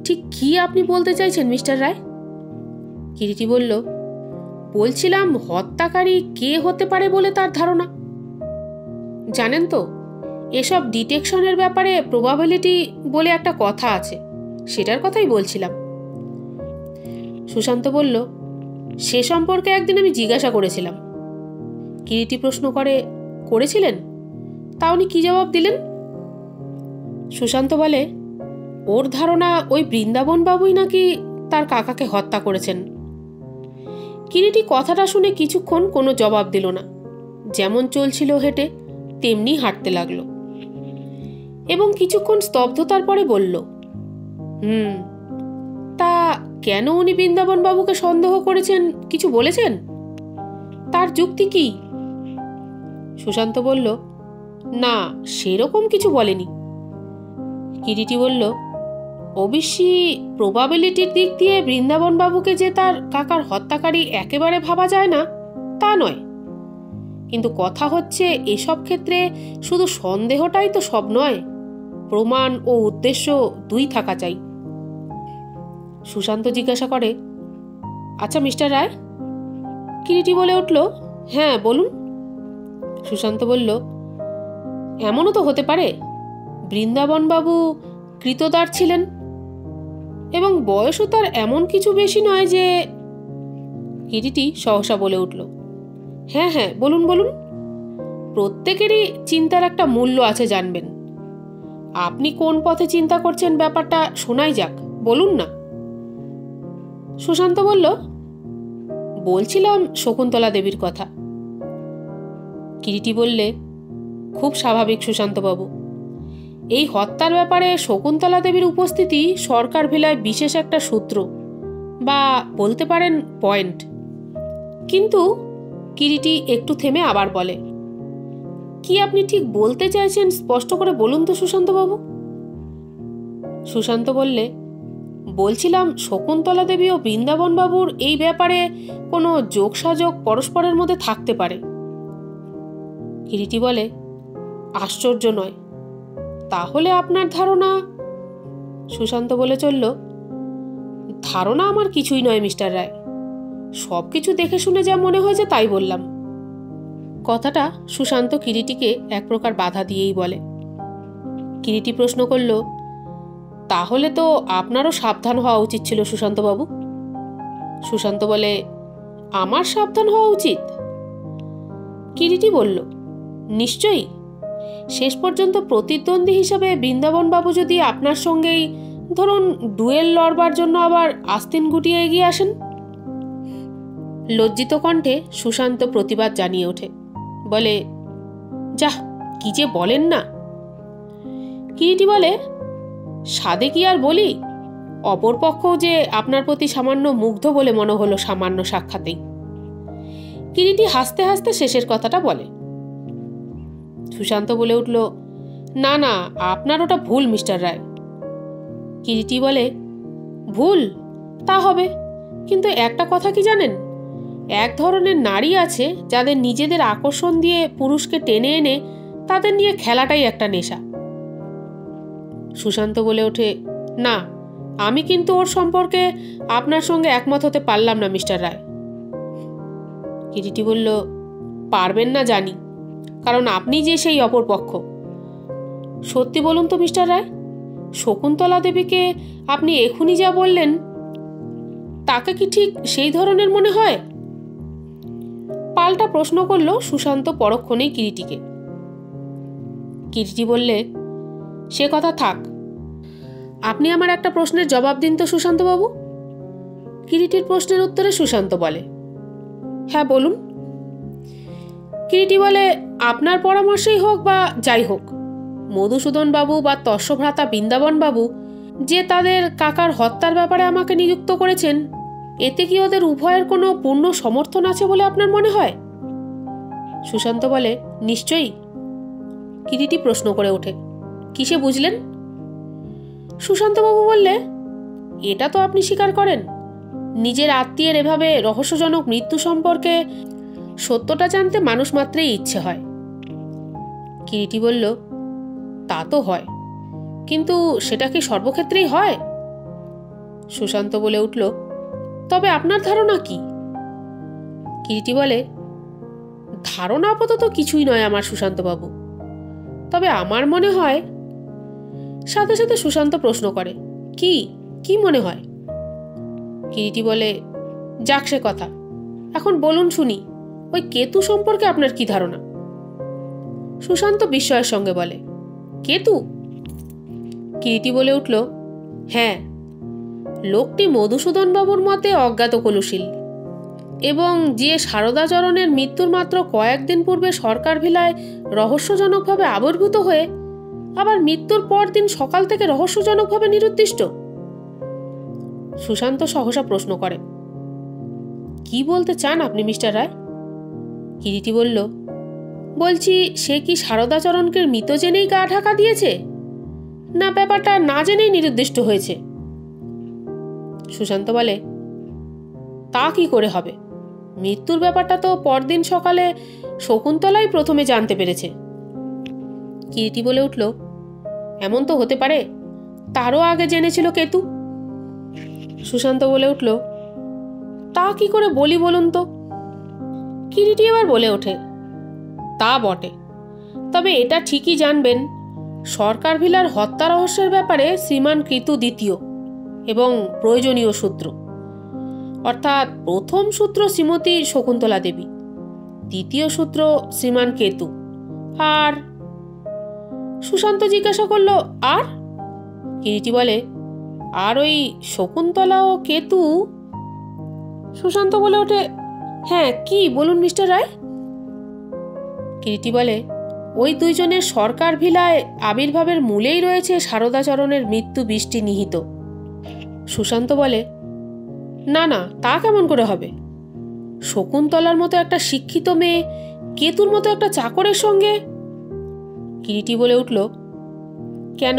ঠিক কি আপনি বলতে চাইছেন মিস্টার রায়? কিরিটি বলল, বলছিলাম হত্যাকারী কে হতে পারে বলে তার ধারণা। জানেন তো, এসব ডিটেকশনের ব্যাপারে প্রবাবিলিটি বলে একটা কথা আছে, সেটার কথাই বলছিলাম। সুশান্ত বলল, সে সম্পর্কে একদিন আমি জিজ্ঞাসা করেছিলাম। কিরিটি প্রশ্ন করে, করেছিলেন? তা উনি কি জবাব দিলেন? সুশান্ত বলে, ওর ধারণা ওই বৃন্দাবন বাবুই নাকি তার কাকাকে হত্যা করেছেন। কিরিটি কথাটা শুনে কিছুক্ষণ কোনো জবাব দিল না, যেমন চলছিল হেঁটে তেমনি হাঁটতে লাগলো এবং কিছুক্ষণ স্তব্ধতার পরে বলল, তা কেন উনি বৃন্দাবন বাবুকে সন্দেহ করেছেন কিছু বলেছেন? তার যুক্তি কি? সুশান্ত বলল, না, সেরকম কিছু বলেনি। কিরিটি বলল, অবশ্যই প্রবাবিলিটির দিক দিয়ে বৃন্দাবন বাবুকে যে তার কাকার হত্যাকারী একেবারে ভাবা যায় না তা নয়, কিন্তু কথা হচ্ছে এসব ক্ষেত্রে শুধু সন্দেহটাই তো সব নয়, প্রমাণ ও উদ্দেশ্য দুই থাকা চাই। সুশান্ত জিজ্ঞাসা করে, আচ্ছা মিস্টার রায়? কিরিটি বলে উঠল, হ্যাঁ বলুন। সুশান্ত বলল, এমনও তো হতে পারে বৃন্দাবনবাবু কৃতদার ছিলেন এবং বয়সও তার এমন কিছু বেশি নয় যে। কিরিটি সহসা বলে উঠল, হ্যাঁ হ্যাঁ বলুন বলুন, প্রত্যেকেরই চিন্তার একটা মূল্য আছে জানবেন। আপনি কোন পথে চিন্তা করছেন ব্যাপারটা শোনাই যাক, বলুন না। সুশান্ত বলল, বলছিলাম শকুন্তলা দেবীর কথা। কিরিটি বললে, খুব স্বাভাবিক সুশান্তবাবু, এই হত্যার ব্যাপারে শকুন্তলা দেবীর উপস্থিতি সরকার ভিলায় বিশেষ একটা সূত্র বা বলতে পারেন পয়েন্ট। কিন্তু কিরিটি একটু থেমে আবার বলে, কি আপনি ঠিক বলতে চাইছেন স্পষ্ট করে বলুন তো সুশান্তবাবু। সুশান্ত বললে, বলছিলাম শকুন্তলা দেবী ও বৃন্দাবন বাবুর এই ব্যাপারে কোনো যোগসাযোগ পরস্পরের মধ্যে থাকতে পারে। কিরিটি বলে, আশ্চর্য নয়, তাহলে আপনার ধারণা? সুশান্ত বলে চলল, ধারণা আমার কিছুই নয় মিস্টার রায়, সবকিছু দেখে শুনে যা মনে হয়েছে তাই বললাম। কথাটা সুশান্ত কিরিটিকে এক প্রকার বাধা দিয়েই বলে। কিরিটি প্রশ্ন করল, তাহলে তো আপনারও সাবধান হওয়া উচিত ছিল সুশান্তবাবু। সুশান্ত বলে, আমার সাবধান হওয়া উচিত? কিরিটি বলল, নিশ্চয়ই। শেষ পর্যন্ত প্রতিদ্বন্দ্বী হিসাবে বৃন্দাবন বাবু যদি আপনার সঙ্গেই ধরুন ডুয়েল লড়বার জন্য আবার আস্তিন গুটিয়ে এগিয়ে আসেন। লজ্জিত কণ্ঠে সুশান্ত প্রতিবাদ জানিয়ে ওঠে, বলে, যাহ, কি যে বলেন না। কিরিটি বলে, সাদে কি আর বলি, অপরপক্ষ যে আপনার প্রতি সামান্য মুগ্ধ বলে মনে হলো সামান্য সাক্ষাতেই। কিরিটি হাসতে হাসতে শেষের কথাটা বলে। সুশান্ত বলে উঠল, না না, আপনার ওটা ভুল মিস্টার রায়। কিরিটি বলে, ভুল তা হবে, কিন্তু একটা কথা কি জানেন, এক ধরনের নারী আছে যাদের নিজেদের আকর্ষণ দিয়ে পুরুষকে টেনে এনে তাদের নিয়ে খেলাটাই একটা নেশা। সুশান্ত বলে ওঠে, না, আমি কিন্তু ওর সম্পর্কে আপনার সঙ্গে একমত হতে পারলাম না মিস্টার রায়। কিরিটি বলল, পারবেন না জানি, কারণ আপনি যে সেই অপর পক্ষ। সত্যি বলুন তো মিস্টার রায়, শকুন্তলা দেবীকে আপনি এখনই যা বললেন তাকে কি ঠিক সেই ধরনের মনে হয়? পাল্টা প্রশ্ন করল সুশান্ত পরক্ষণেই কিরিটিকে। কিরিটি বললে, সে কথা থাক, আপনি আমার একটা প্রশ্নের জবাব দিন তো সুশান্তবাবু। কিরিটির প্রশ্নের উত্তরে সুশান্ত বলে, হ্যাঁ বলুন। কিরিটি বলে, আপনার পরামর্শেই হোক বা যাই হোক, মধুসূদন বাবু বা তস্যভ্রাতা বৃন্দাবন বাবু যে তাদের কাকার হত্যার ব্যাপারে আমাকে নিযুক্ত করেছেন, এতে কি ওদের উভয়ের কোনো পূর্ণ সমর্থন আছে বলে আপনার মনে হয়? সুশান্ত বলে, নিশ্চয়ই। কিরিটি প্রশ্ন করে ওঠে, কিসে বুঝলেন? সুশান্তবাবু বললে, এটা তো আপনি স্বীকার করেন, নিজের আত্মীয়ের এভাবে রহস্যজনক মৃত্যু সম্পর্কে সত্যটা জানতে মানুষ মাত্রেই ইচ্ছে হয়। কিরিটি বলল, তা তো হয়, কিন্তু সেটা কি সর্বক্ষেত্রেই হয়? সুশান্ত বলে উঠল, তবে আপনার ধারণা কি? কিরিটি বলে, ধারণা আপাতত কিছুই নয় আমার সুশান্তবাবু, তবে আমার মনে হয়। সাথে সাথে সুশান্ত প্রশ্ন করে, কি কি মনে হয়? কিরিটি বলে, যাক সে কথা, এখন বলুন শুনি, ওই কেতু সম্পর্কে আপনার কি ধারণা? সুশান্ত বিস্ময়ের সঙ্গে বলে, কেতু? কিরিটি বলে উঠল, হ্যাঁ, লোকটি মধুসূদন বাবুর মতে অজ্ঞাত কলুশীল, এবং যে সারদাচরণের মৃত্যুর মাত্র কয়েকদিন পূর্বে সরকার ভিলায় রহস্যজনকভাবে আবির্ভূত হয়ে আবার মৃত্যুর পর দিন সকাল থেকে রহস্যজনকভাবে নিরুদ্দিষ্ট। সুশান্ত সহসা প্রশ্ন করে, কি বলতে চান আপনি মিস্টার রায়? কিরিটি বলল, বলছি, সে কি সারদাচরণকে মৃত জেনেই গা ঢাকা দিয়েছে, না ব্যাপারটা না জেনেই নিরুদ্দিষ্ট হয়েছে? সুশান্ত বলে, তা কি করে হবে? মৃত্যুর ব্যাপারটা তো পরদিন সকালে শকুন্তলাই প্রথমে জানতে পেরেছে। কিরিটি বলে উঠল, এমন তো হতে পারে তারও আগে জেনেছিল কেতু। সুশান্ত বলে উঠল, তা কি করে বলি বলুন তো? কিরিটি এবার বলে ওঠে, তা বটে, তবে এটা ঠিকই জানবেন, সরকার ভিলার হত্যা রহস্যের ব্যাপারে শ্রীমান কৃতু দ্বিতীয় এবং প্রয়োজনীয় সূত্র, অর্থাৎ প্রথম সূত্র শ্রীমতী শকুন্তলা দেবী, দ্বিতীয় সূত্র শ্রীমান কেতু। আর সুশান্ত জিজ্ঞাসা করল, আর? কিরিটি বলে, আর ওই শকুন্তলা ও কেতু। সুশান্ত বলে ওঠে, হ্যাঁ, কি বলুন মিস্টার রায়? কিরিটি বলে, ওই দুইজনের সরকার ভিলায় আবির্ভাবের মূলেই রয়েছে সারদাচরণের মৃত্যু বৃষ্টি নিহিত। সুশান্ত বলে, না না, তা কেমন করে হবে? শকুন্তলার মতো একটা শিক্ষিত মেয়ে কেতুর মতো একটা চাকরের সঙ্গে? কিরিটি বলে উঠল, কেন,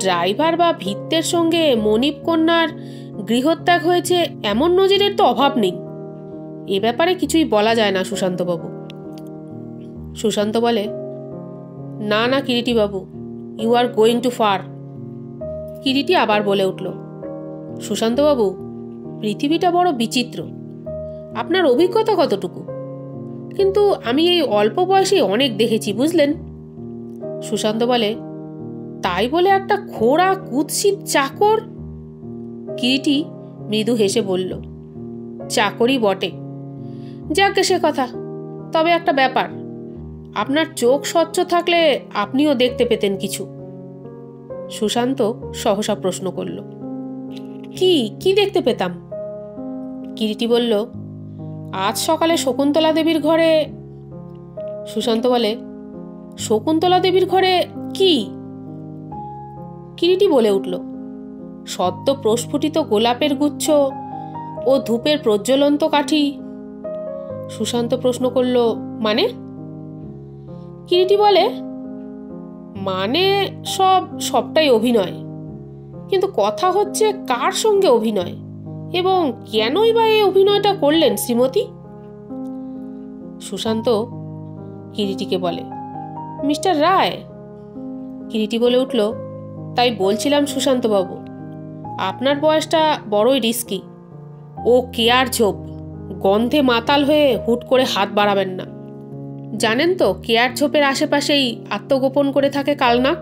ড্রাইভার বা ভিত্তের সঙ্গে মনিব কন্যার গৃহত্যাগ হয়েছে এমন নজিরের তো অভাব নেই। এ ব্যাপারে কিছুই বলা যায় না সুশান্তবাবু। সুশান্ত বলে, না না কিরিটি বাবু, you are going too far. Kiriti আবার বলে উঠল, সুশান্তবাবু, পৃথিবীটা বড় বিচিত্র, আপনার অভিজ্ঞতা কতটুকু? কিন্তু আমি এই অল্প বয়সে অনেক দেখেছি, বুঝলেন? সুশান্ত বলে, তাই বলে একটা খোড়া কুৎসিত চাকর? কিরিটি মৃদু হেসে বলল, চাকরই বটে। যাকে সে কথা, তবে একটা ব্যাপার, আপনার চোখ স্বচ্ছ থাকলে আপনিও দেখতে পেতেন কিছু। সুশান্ত সহসা প্রশ্ন করল, কি কি দেখতে পেতাম? কিরিটি বলল, আজ সকালে শকুন্তলা দেবীর ঘরে। সুশান্ত বলে, শকুন্তলা দেবীর ঘরে কি? কিরিটি বলে উঠল, সদ্য প্রস্ফুটিত গোলাপের গুচ্ছ ও ধূপের প্রজ্বলন্ত কাঠি। সুশান্ত প্রশ্ন করল, মানে? কিরিটি বলে, মানে সবটাই অভিনয়, কিন্তু কথা হচ্ছে কার সঙ্গে অভিনয় এবং কেনই বা এই অভিনয়টা করলেন শ্রীমতী? সুশান্ত কিরিটিকে বলে, মিস্টার রায়। কিরিটি বলে উঠল, তাই বলছিলাম সুশান্তবাবু, আপনার বয়সটা বড়ই রিস্কি। ও কেয়ার ঝোপ, গন্ধে মাতাল হয়ে হুট করে হাত বাড়াবেন না। জানেন তো কেয়ার ঝোপের আশেপাশেই আত্মগোপন করে থাকে কালনাগ।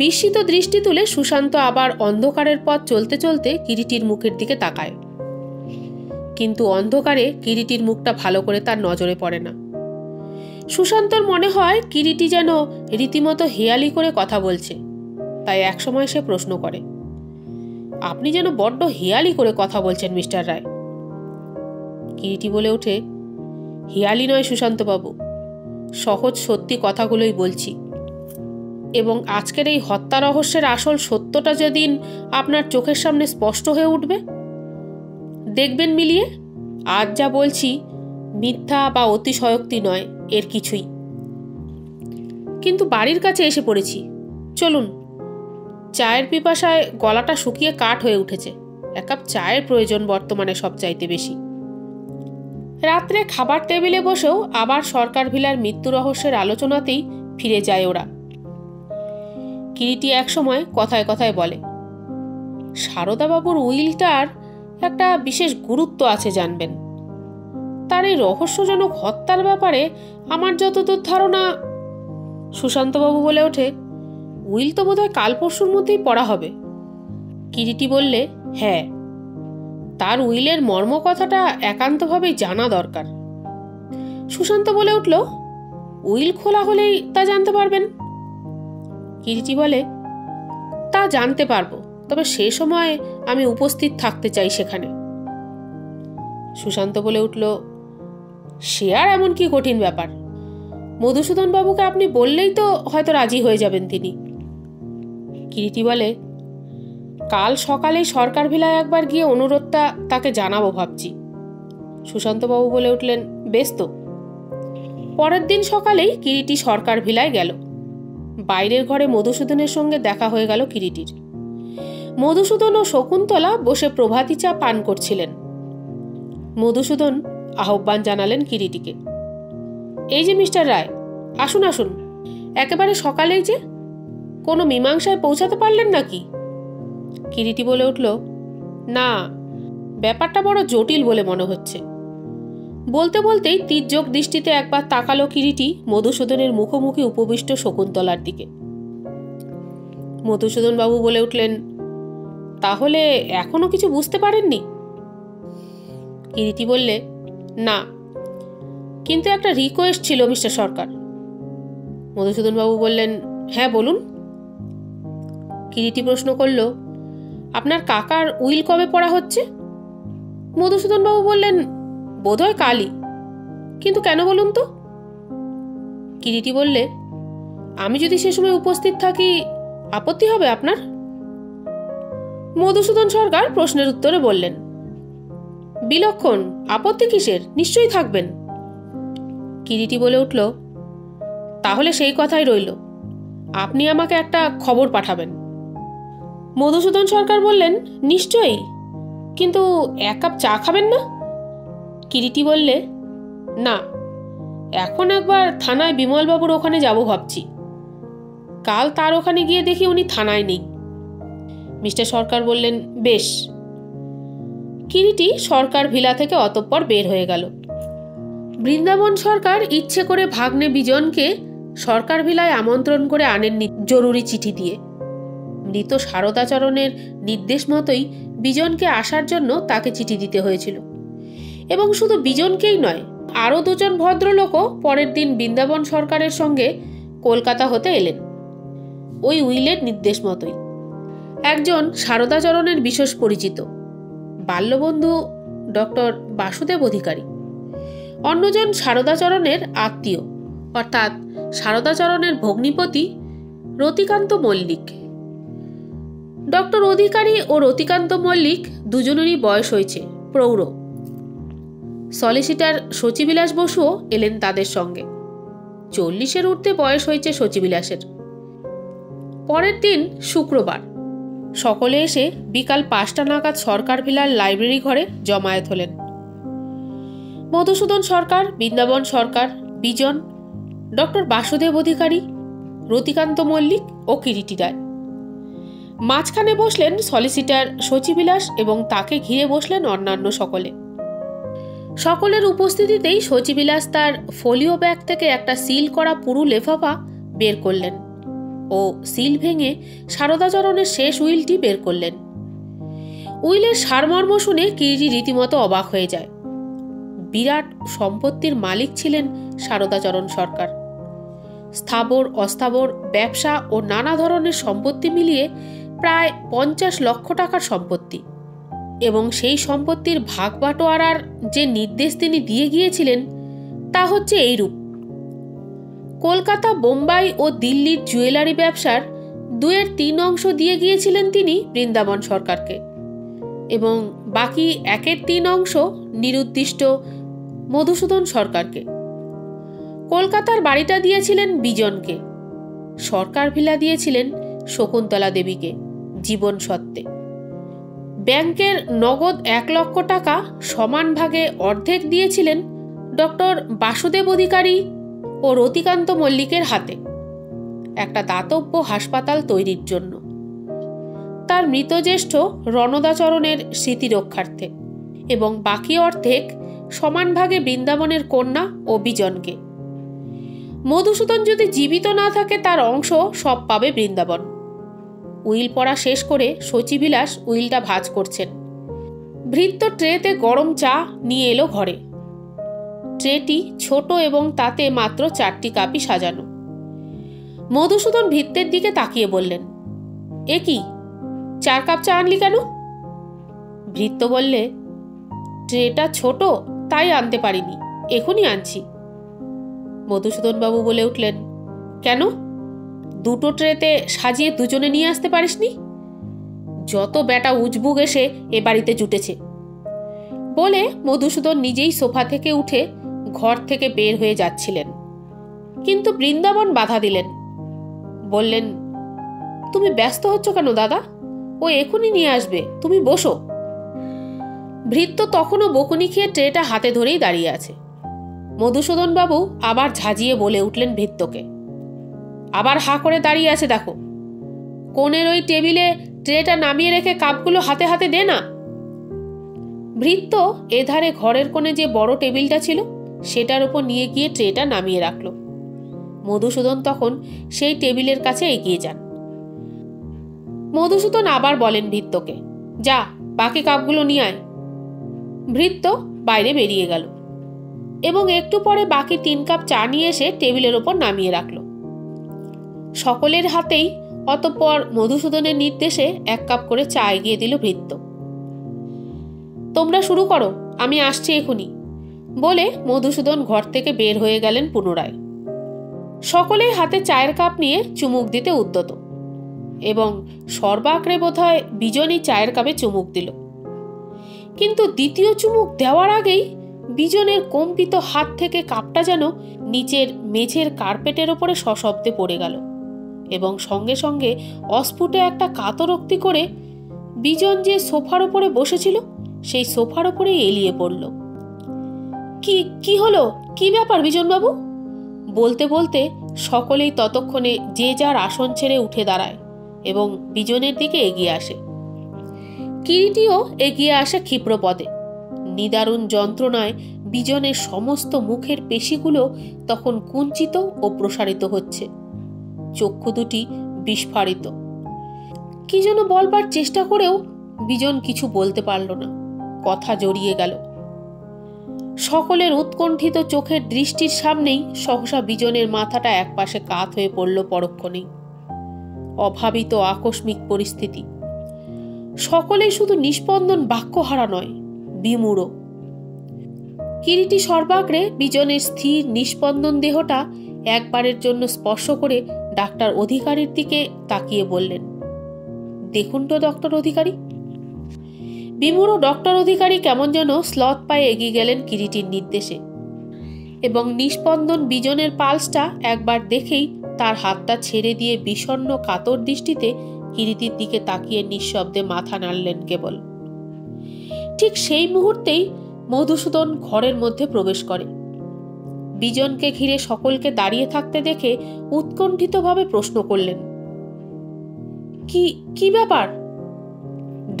বিস্মিত দৃষ্টি তুলে সুশান্ত আবার অন্ধকারের পথ চলতে চলতে কিরিটির মুখের দিকে তাকায়। কিন্তু অন্ধকারে কিরিটির মুখটা ভালো করে তার নজরে পড়ে না। সুশান্তর মনে হয় কিরিটি যেন রীতিমতো হেয়ালি করে কথা বলছে, তাই একসময় সে প্রশ্ন করে, আপনি যেন বড্ড হেয়ালি করে কথা বলছেন মিস্টার রায়। কিরিটি বলে ওঠে, হেয়ালি নয় সুশান্তবাবু, সহজ সত্যি কথাগুলোই বলছি, এবং আজকের এই হত্যা রহস্যের আসল সত্যটা যেদিন আপনার চোখের সামনে স্পষ্ট হয়ে উঠবে, দেখবেন মিলিয়ে আজ যা বলছি মিথ্যা বা অতিশয়োক্তি নয়, এর কিছুই। কিন্তু বাড়ির কাছে এসে পড়েছি, চলুন, চায়ের পিপাসায় গলাটা শুকিয়ে কাঠ হয়ে উঠেছে, এক কাপ চায়ের প্রয়োজন বর্তমানে সবচাইতে বেশি। রাত্রে খাবার টেবিলে বসেও আবার সরকার ভিলার মৃত্যু রহস্যের আলোচনাতেই ফিরে যায় ওরা। কিরিটি একসময় কথায় কথায় বলে, সারদাবাবুর উইলটার একটা বিশেষ গুরুত্ব আছে জানবেন। তার এই রহস্যজনক হত্যার ব্যাপারে আমার যতদূর ধারণা। সুশান্তবাবু বলে ওঠে, উইল তো বোধহয় কাল পরশুর মধ্যেই পড়া হবে। কিরিটি বললে, হ্যাঁ, তার উইলের মর্ম কথাটা একান্তভাবেই জানা দরকার। সুশান্ত বলে উঠল, উইল খোলা হলেই তা জানতে পারবেন। কিরিটি বলে, তা জানতে পারবো, তবে সে সময় আমি উপস্থিত থাকতে চাই সেখানে। সুশান্ত বলে উঠল, সে আর এমন কি কঠিন ব্যাপার, মধুসূদন বাবুকে আপনি বললেই তো হয়তো রাজি হয়ে যাবেন তিনি। কিরিটি বলে, কাল সকালেই সরকার ভিলায় একবার গিয়ে অনুরোধটা তাকে জানাবো ভাবছি। সুশান্তবাবু বলে উঠলেন, বেশ তো। পরের দিন সকালেই কিরিটি সরকার ভিলায় গেল। বাইরের ঘরে মধুসূদনের সঙ্গে দেখা হয়ে গেল কিরিটির। মধুসূদন ও শকুন্তলা বসে প্রভাতী চা পান করছিলেন। মধুসূদন আহ্বান জানালেন কিরিটিকে, এই যে মিস্টার রায়, আসুন আসুন, একেবারে সকালেই যে, কোনো মীমাংসায় পৌঁছাতে পারলেন নাকি? কিরিটি বলে উঠল, না, ব্যাপারটা বড় জটিল বলে মনে হচ্ছে। বলতে বলতেই তির্যক দৃষ্টিতে একবার তাকালো কিরিটি মধুসূদনের মুখোমুখি উপবিষ্ট শকুন্তলার দিকে। মধুসূদন বাবু বলে উঠলেন, তাহলে এখনো কিছু বুঝতে পারেননি? কিরিটি বললে, না, কিন্তু একটা রিকোয়েস্ট ছিল মিস্টার সরকার। মধুসূদন বাবু বললেন, হ্যাঁ বলুন। কিরিটি প্রশ্ন করল, আপনার কাকার উইল কবে পড়া হচ্ছে? মধুসূদন বাবু বললেন, বোধহয় কালই, কিন্তু কেন বলুন তো? কিরিটি বললে, আমি যদি সে সময় উপস্থিত থাকি আপত্তি হবে আপনার? মধুসূদন সরকার প্রশ্নের উত্তরে বললেন, বিলক্ষণ, আপত্তি কিসের, নিশ্চয়ই থাকবেন। কিরিটি বলে উঠল, তাহলে সেই কথাই রইল, আপনি আমাকে একটা খবর পাঠাবেন। মধুসূদন সরকার বললেন, নিশ্চয়ই, কিন্তু এক কাপ চা খাবেন না? কিরিটি বললে, না, এখন একবার থানায় বিমলবাবুর ওখানে যাব ভাবছি। কাল তার ওখানে গিয়ে দেখি উনি থানায় নেই। মিস্টার সরকার বললেন, বেশ। কিরিটি সরকার ভিলা থেকে অতঃপর বের হয়ে গেল। বৃন্দাবন সরকার ইচ্ছে করে ভাগ্নে বিজনকে সরকার ভিলায় আমন্ত্রণ করে আনেননি জরুরি চিঠি দিয়ে। মৃত সারদাচরণের নির্দেশ মতোই বিজনকে আসার জন্য তাকে চিঠি দিতে হয়েছিল। এবং শুধু বিজনকেই নয়, আরও দুজন ভদ্রলোকও পরের দিন বৃন্দাবন সরকারের সঙ্গে কলকাতা হতে এলেন, ওই উইলের নির্দেশ মতোই। একজন সারদাচরণের বিশেষ পরিচিত বাল্যবন্ধু ডক্টর বাসুদেব অধিকারী, অন্যজন সারদাচরণের আত্মীয় অর্থাৎ সারদাচরণের ভগ্নিপতি রতিকান্ত মল্লিক। ডক্টর অধিকারী ও রতিকান্ত মল্লিক দুজনেরই বয়স হয়েছে প্রৌঢ়। সলিসিটার শচীবিলাস বসুও এলেন তাদের সঙ্গে। 40-এর ঊর্ধ্বে বয়স হয়েছে শচীবিলাসের। পরের দিন শুক্রবার সকলে এসে বিকাল 5টা নাগাদ সরকার ভিলার লাইব্রেরি ঘরে জমায়েত হলেন। মধুসূদন সরকার, বৃন্দাবন সরকার, বিজন, ডক্টর বাসুদেব অধিকারী, রতিকান্ত মল্লিক ও কিরিটি রায়। মাঝখানে বসলেন সলিসিটার শচীবিলাস এবং তাকে ঘিরে বসলেন অন্যান্য সকলে। সকলের উপস্থিতিতেই শচীবিলাস তার ফোলিও ব্যাগ থেকে একটা সিল করা পুরু লেফাফা বের করলেন ও সিল ভেঙে সারদাচরণের শেষ উইলটি বের করলেন। উইলের সারমর্ম শুনে কিরিটি রীতিমতো অবাক হয়ে যায়। বিরাট সম্পত্তির মালিক ছিলেন সারদাচরণ সরকার। স্থাবর অস্থাবর ব্যবসা ও নানা ধরনের সম্পত্তি মিলিয়ে প্রায় 50 লক্ষ টাকার সম্পত্তি, এবং সেই সম্পত্তির ভাগ বাটোয়ারার যে নির্দেশ তিনি দিয়ে গিয়েছিলেন তা হচ্ছে এইরূপ: কলকাতা, বোম্বাই ও দিল্লির জুয়েলারি ব্যবসার 2/3 অংশ দিয়ে গিয়েছিলেন তিনি বৃন্দাবন সরকারকে, এবং বাকি 1/3 অংশ নিরুদ্দিষ্ট মধুসূদন সরকারকে। কলকাতার বাড়িটা দিয়েছিলেন বিজনকে, সরকার ভিলা দিয়েছিলেন শকুন্তলা দেবীকে জীবন সত্ত্বে। ব্যাংকের নগদ 1 লক্ষ টাকা সমান ভাগে অর্ধেক দিয়েছিলেন ডক্টর বাসুদেব অধিকারী ও রতিকান্ত মল্লিকের হাতে একটা দাতব্য হাসপাতাল তৈরির জন্য, তার মৃতজ্যেষ্ঠ রণদাচরণের স্মৃতি রক্ষার্থে, এবং বাকি অর্ধেক সমান ভাগে বৃন্দাবনের কন্যা ও বিজনকে। মধুসূদন যদি জীবিত না থাকে তার অংশ সব পাবে বৃন্দাবন। উইল পড়া শেষ করে শচীবিলাস উইলটা ভাঁজ করছেন। ভৃত্য ট্রেতে গরম চা নিয়ে এলো ঘরে। ট্রেটি ছোট এবং তাতে মাত্র 4টি কাপই সাজানো। মধুসূদন ভৃত্যের দিকে তাকিয়ে বললেন, এ কি, 4 কাপ চা আনলি কেন? ভৃত্য বললে, ট্রেটা ছোট তাই আনতে পারিনি, এখনই আনছি। মধুসূদন বাবু বলে উঠলেন, কেন, 2টো ট্রেতে সাজিয়ে দুজনে নিয়ে আসতে পারিসনি? যত বেটা উজবুক এসে এ বাড়িতে জুটেছে। বলে মধুসূদন নিজেই সোফা থেকে উঠে ঘর থেকে বের হয়ে যাচ্ছিলেন, কিন্তু বৃন্দাবন বাধা দিলেন। বললেন, তুমি ব্যস্ত হচ্ছ কেন দাদা, ও এখনই নিয়ে আসবে, তুমি বসো। ভৃত্য তখনও বকুনি খেয়ে ট্রেটা হাতে ধরেই দাঁড়িয়ে আছে। মধুসূদন বাবু আবার ঝাঁঝিয়ে বলে উঠলেন ভৃত্যকে, আবার হা করে দাঁড়িয়ে আছে দেখো, কোণের ওই টেবিলে ট্রেটা নামিয়ে রেখে কাপগুলো হাতে হাতে দে না। ভৃত্য এধারে ঘরের কোণে যে বড় টেবিলটা ছিল সেটার উপর নিয়ে গিয়ে ট্রেটা নামিয়ে রাখল। মধুসূদন তখন সেই টেবিলের কাছে এগিয়ে যান। মধুসূদন আবার বলেন ভৃত্যকে, যা, বাকি কাপগুলো নিয়ে আয়। ভৃত্য বাইরে বেরিয়ে গেল এবং একটু পরে বাকি 3 কাপ চা নিয়ে এসে টেবিলের ওপর নামিয়ে রাখল। সকলের হাতেই অতঃপর মধুসূদনের নির্দেশে 1 কাপ করে চা এগিয়ে দিল ভৃত্য। তোমরা শুরু করো, আমি আসছি এখনই, বলে মধুসূদন ঘর থেকে বের হয়ে গেলেন পুনরায়। সকলেই হাতে চায়ের কাপ নিয়ে চুমুক দিতে উদ্যত, এবং সর্বাগ্রে বোধহয় বিজনই চায়ের কাপে চুমুক দিল। কিন্তু দ্বিতীয় চুমুক দেওয়ার আগেই বিজনের কম্পিত হাত থেকে কাপটা যেন নিচের মেঝের কার্পেটের ওপরে সশব্দে পড়ে গেল, এবং সঙ্গে সঙ্গে অস্ফুটে একটা কাতরোক্তি করে বিজন যে সোফার ওপরে বসেছিল সেই সোফার ওপরে এলিয়ে পড়ল। কি হলো, কি ব্যাপার বিজনবাবু? বলতে বলতে সকলেই ততক্ষণে যে যার আসন ছেড়ে উঠে দাঁড়ায় এবং বিজনের দিকে এগিয়ে আসে। কিরিটিও এগিয়ে আসে ক্ষিপ্রপদে। নিদারুণ যন্ত্রণায় বিজনের সমস্ত মুখের পেশিগুলো তখন কুঞ্চিত ও প্রসারিত হচ্ছে, চক্ষু দুটি বিস্ফারিত। কি যেন বলবার চেষ্টা করেও বিজন কিছু বলতে পারল না, কথা জড়িয়ে গেল। সকলের উৎকণ্ঠিত চোখের দৃষ্টির সামনেই সহসা বিজনের মাথাটা একপাশে কাত হয়ে পড়ল পরক্ষণেই। অভাবিত আকস্মিক পরিস্থিতি। সকলেই শুধু নিস্পন্দন, বাক্যহারা নয়, বিমূঢ়। কিরিটি সর্বাগ্রে বিজনের স্থির নিস্পন্দন দেহটা একবারের জন্য স্পর্শ করে ডাক্তার অধিকারীর দিকে তাকিয়ে বললেন, দেখুন তো ডক্টর অধিকারী। বিমূঢ় ডক্টর অধিকারী কেমন যেন স্লথ পায়ে এগিয়ে গেলেন কিরিটির নির্দেশে, এবং নিস্পন্দন বিজনের পালসটা একবার দেখেই তার হাতটা ছেড়ে দিয়ে বিষণ্ণ কাতর দৃষ্টিতে কিরিটির দিকে তাকিয়ে নিঃশব্দে মাথা নাড়লেন কেবল। ঠিক সেই মুহূর্তেই মধুসূদন ঘরের মধ্যে প্রবেশ করে। বিজনকে ঘিরে সকলকে দাঁড়িয়ে থাকতে দেখে উৎকণ্ঠিতভাবে প্রশ্ন করলেন, কি ব্যাপার?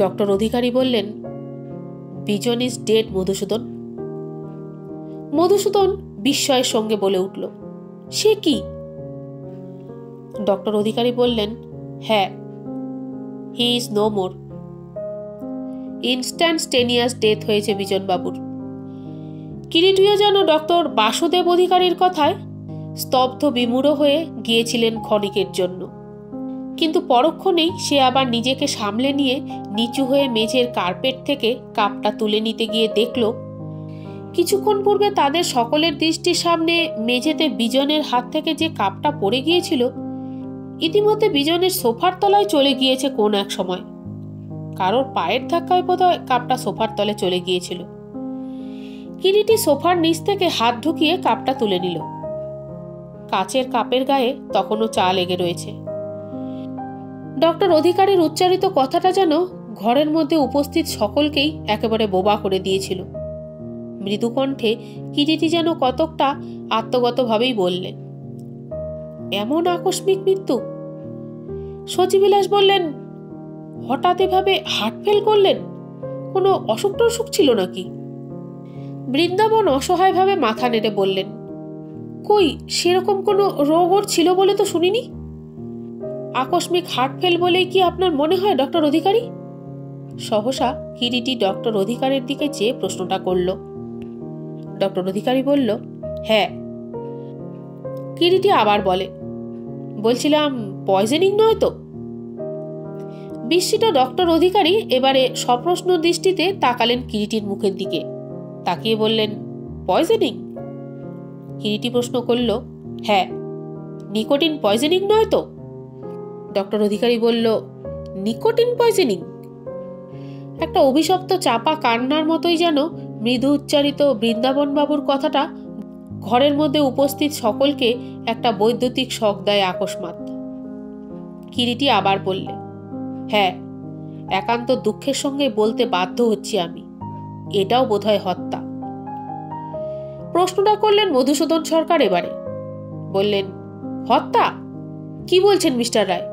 ডক্টর অধিকারী বললেন, বিজন ইজ ডেড মধুসূদন। মধুসূদন বিস্ময়ের সঙ্গে বলে উঠল, সে কি? ডক্টর অধিকারী বললেন, হ্যাঁ, he is no more. Instantaneous death হয়েছে বিজনবাবুর। কিরিটিও যেন ডক্টর বাসুদেব অধিকারীর কথায় স্তব্ধ বিমূঢ় হয়ে গিয়েছিলেন ক্ষণিকের জন্য, কিন্তু পরক্ষণেই সে আবার নিজেকে সামলে নিয়ে নিচু হয়ে মেঝের কার্পেট থেকে কাপটা তুলে নিতে গিয়ে দেখল কিছুক্ষণ পূর্বে তাদের সকলের দৃষ্টির সামনে মেঝেতে বিজনের হাত থেকে যে কাপটা পড়ে গিয়েছিল ইতিমধ্যে বিজনের সোফার তলায় চলে গিয়েছে কোন এক সময়। কারোর পায়ের ধাক্কায় বোধহয় কাপটা সোফার তলে চলে গিয়েছিল। কিরিটি সোফার নিচ থেকে হাত ঢুকিয়ে কাপটা তুলে নিল। কাচের কাপের গায়ে তখনও চা লেগে রয়েছে। ডক্টর অধিকারীর উচ্চারিত কথাটা যেন ঘরের মধ্যে উপস্থিত সকলকেই একেবারে বোবা করে দিয়েছিল। মৃদু কণ্ঠে কিরিটি যেন কতকটা আত্মগতভাবেই বললেন, এমন আকস্মিক মৃত্যু? শচীবিলাস বললেন, হঠাৎ এভাবে হার্ট ফেল করলেন? কোনো অসুখ টসুখ ছিল নাকি? বৃন্দাবন অসহায়ভাবে মাথা নেড়ে বললেন, কই সেরকম কোনো রোগ ওর ছিল বলে তো শুনিনি। আকস্মিক হার্ট ফেল বলেই কি আপনার মনে হয় ডক্টর অধিকারী? সহসা কিরিটি ডক্টর অধিকারীর দিকে চেয়ে প্রশ্নটা করল। ডক্টর অধিকারী বলল, হ্যাঁ। কিরিটি আবার বলে, বলছিলাম পয়জনিং নয় তো? বিস্মিত ডক্টর অধিকারী এবারে সপ্রশ্ন দৃষ্টিতে তাকালেন কিরিটির মুখের দিকে, তাকিয়ে বললেন, পয়জনিং? কিরিটি প্রশ্ন করল, হ্যাঁ। নিকোটিন পয়জনিং নয় তো? ডক্টর অধিকারী বলল, নিকোটিন পয়জনিং? একটা অভিশপ্ত চাপা কান্নার মতোই যেন মৃদু উচ্চারিত বৃন্দাবন বাবুর কথাটা ঘরের মধ্যে উপস্থিত সকলকে একটা বৈদ্যুতিক শক দেয় আকস্মাৎ। কিরিটি আবার বললে, হ্যাঁ, একান্ত দুঃখের সঙ্গে বলতে বাধ্য হচ্ছি আমি, এটাও বোধহয় হত্যা। প্রশ্নটা করলেন মধুসূদন সরকার। এবারে বললেন, হত্যা? কি বলছেন মিস্টার রায়?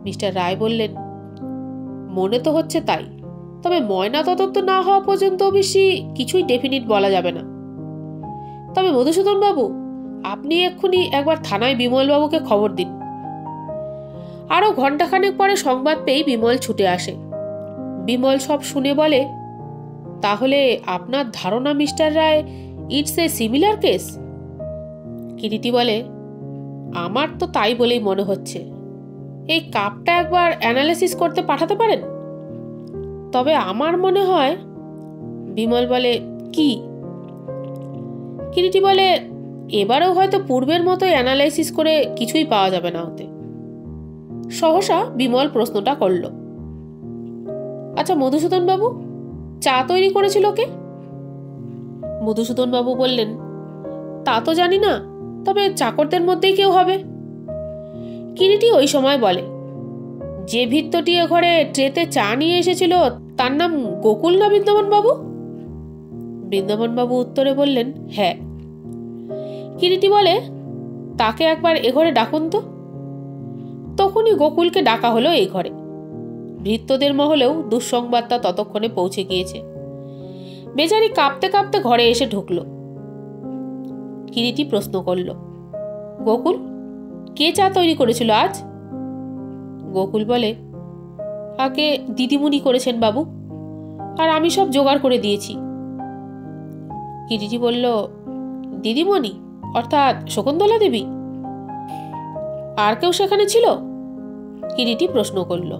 মিস্টার রায় বললেন, মনে তো হচ্ছে তাই, তবে ময়না তদন্ত না হওয়া পর্যন্ত বেশি কিছুই ডেফিনিট বলা যাবে না। তবে মধুসূদন বাবু, আপনি এক্ষুনি একবার থানায় বিমলবাবুকে খবর দিন। আরো ঘন্টাখানেক পরে সংবাদ পেয়ে বিমল ছুটে আসে। বিমল সব শুনে বলে, তাহলে আপনার ধারণা mister Roy, it's a similar case? Kiriti বলে, আমার তো তাই বলেই মনে হচ্ছে। এই কাপটা একবার অ্যানালিসিস করতে পাঠাতে পারেন? তবে আমার মনে হয়। বিমল বলে, কি? কিরিটি বলে, এবারেও হয়তো পূর্বের মতোই অ্যানালাইসিস করে কিছুই পাওয়া যাবে না হতে। সহসা বিমল প্রশ্নটা করল, আচ্ছা মধুসূদন বাবু, চা তৈরি করেছিল কে? মধুসূদন বাবু বললেন, তা তো জানি না, তবে চাকরদের মধ্যেই কেউ হবে। কিরিটি ওই সময় বলে, যে ভিত্তটি ঘরে ট্রেতে চা নিয়ে এসেছিল তার নাম গোকুল না বৃন্দাবন বাবু? বৃন্দাবন বাবু উত্তরে বললেন, হ্যাঁ। কিরিটি বলে, তাকে একবার এ ঘরে ডাকুন তো। তখনই গোকুলকে ডাকা হলো এই ঘরে। ভৃত্যদের মহলেও দুঃসংবাদটা ততক্ষণে পৌঁছে গিয়েছে। বেচারি কাঁপতে কাঁপতে ঘরে এসে ঢুকল। কিরিটি প্রশ্ন করল, গোকুল, কে চা তৈরি করেছিল আজ? গোকুল বলে, আগে দিদিমণি করেছেন বাবু, আর আমি সব জোগাড় করে দিয়েছি। কিরিটি বলল, দিদিমণি অর্থাৎ শকুন্তলা দেবী? আর কেউ সেখানে ছিল? কিরিটি প্রশ্ন করল।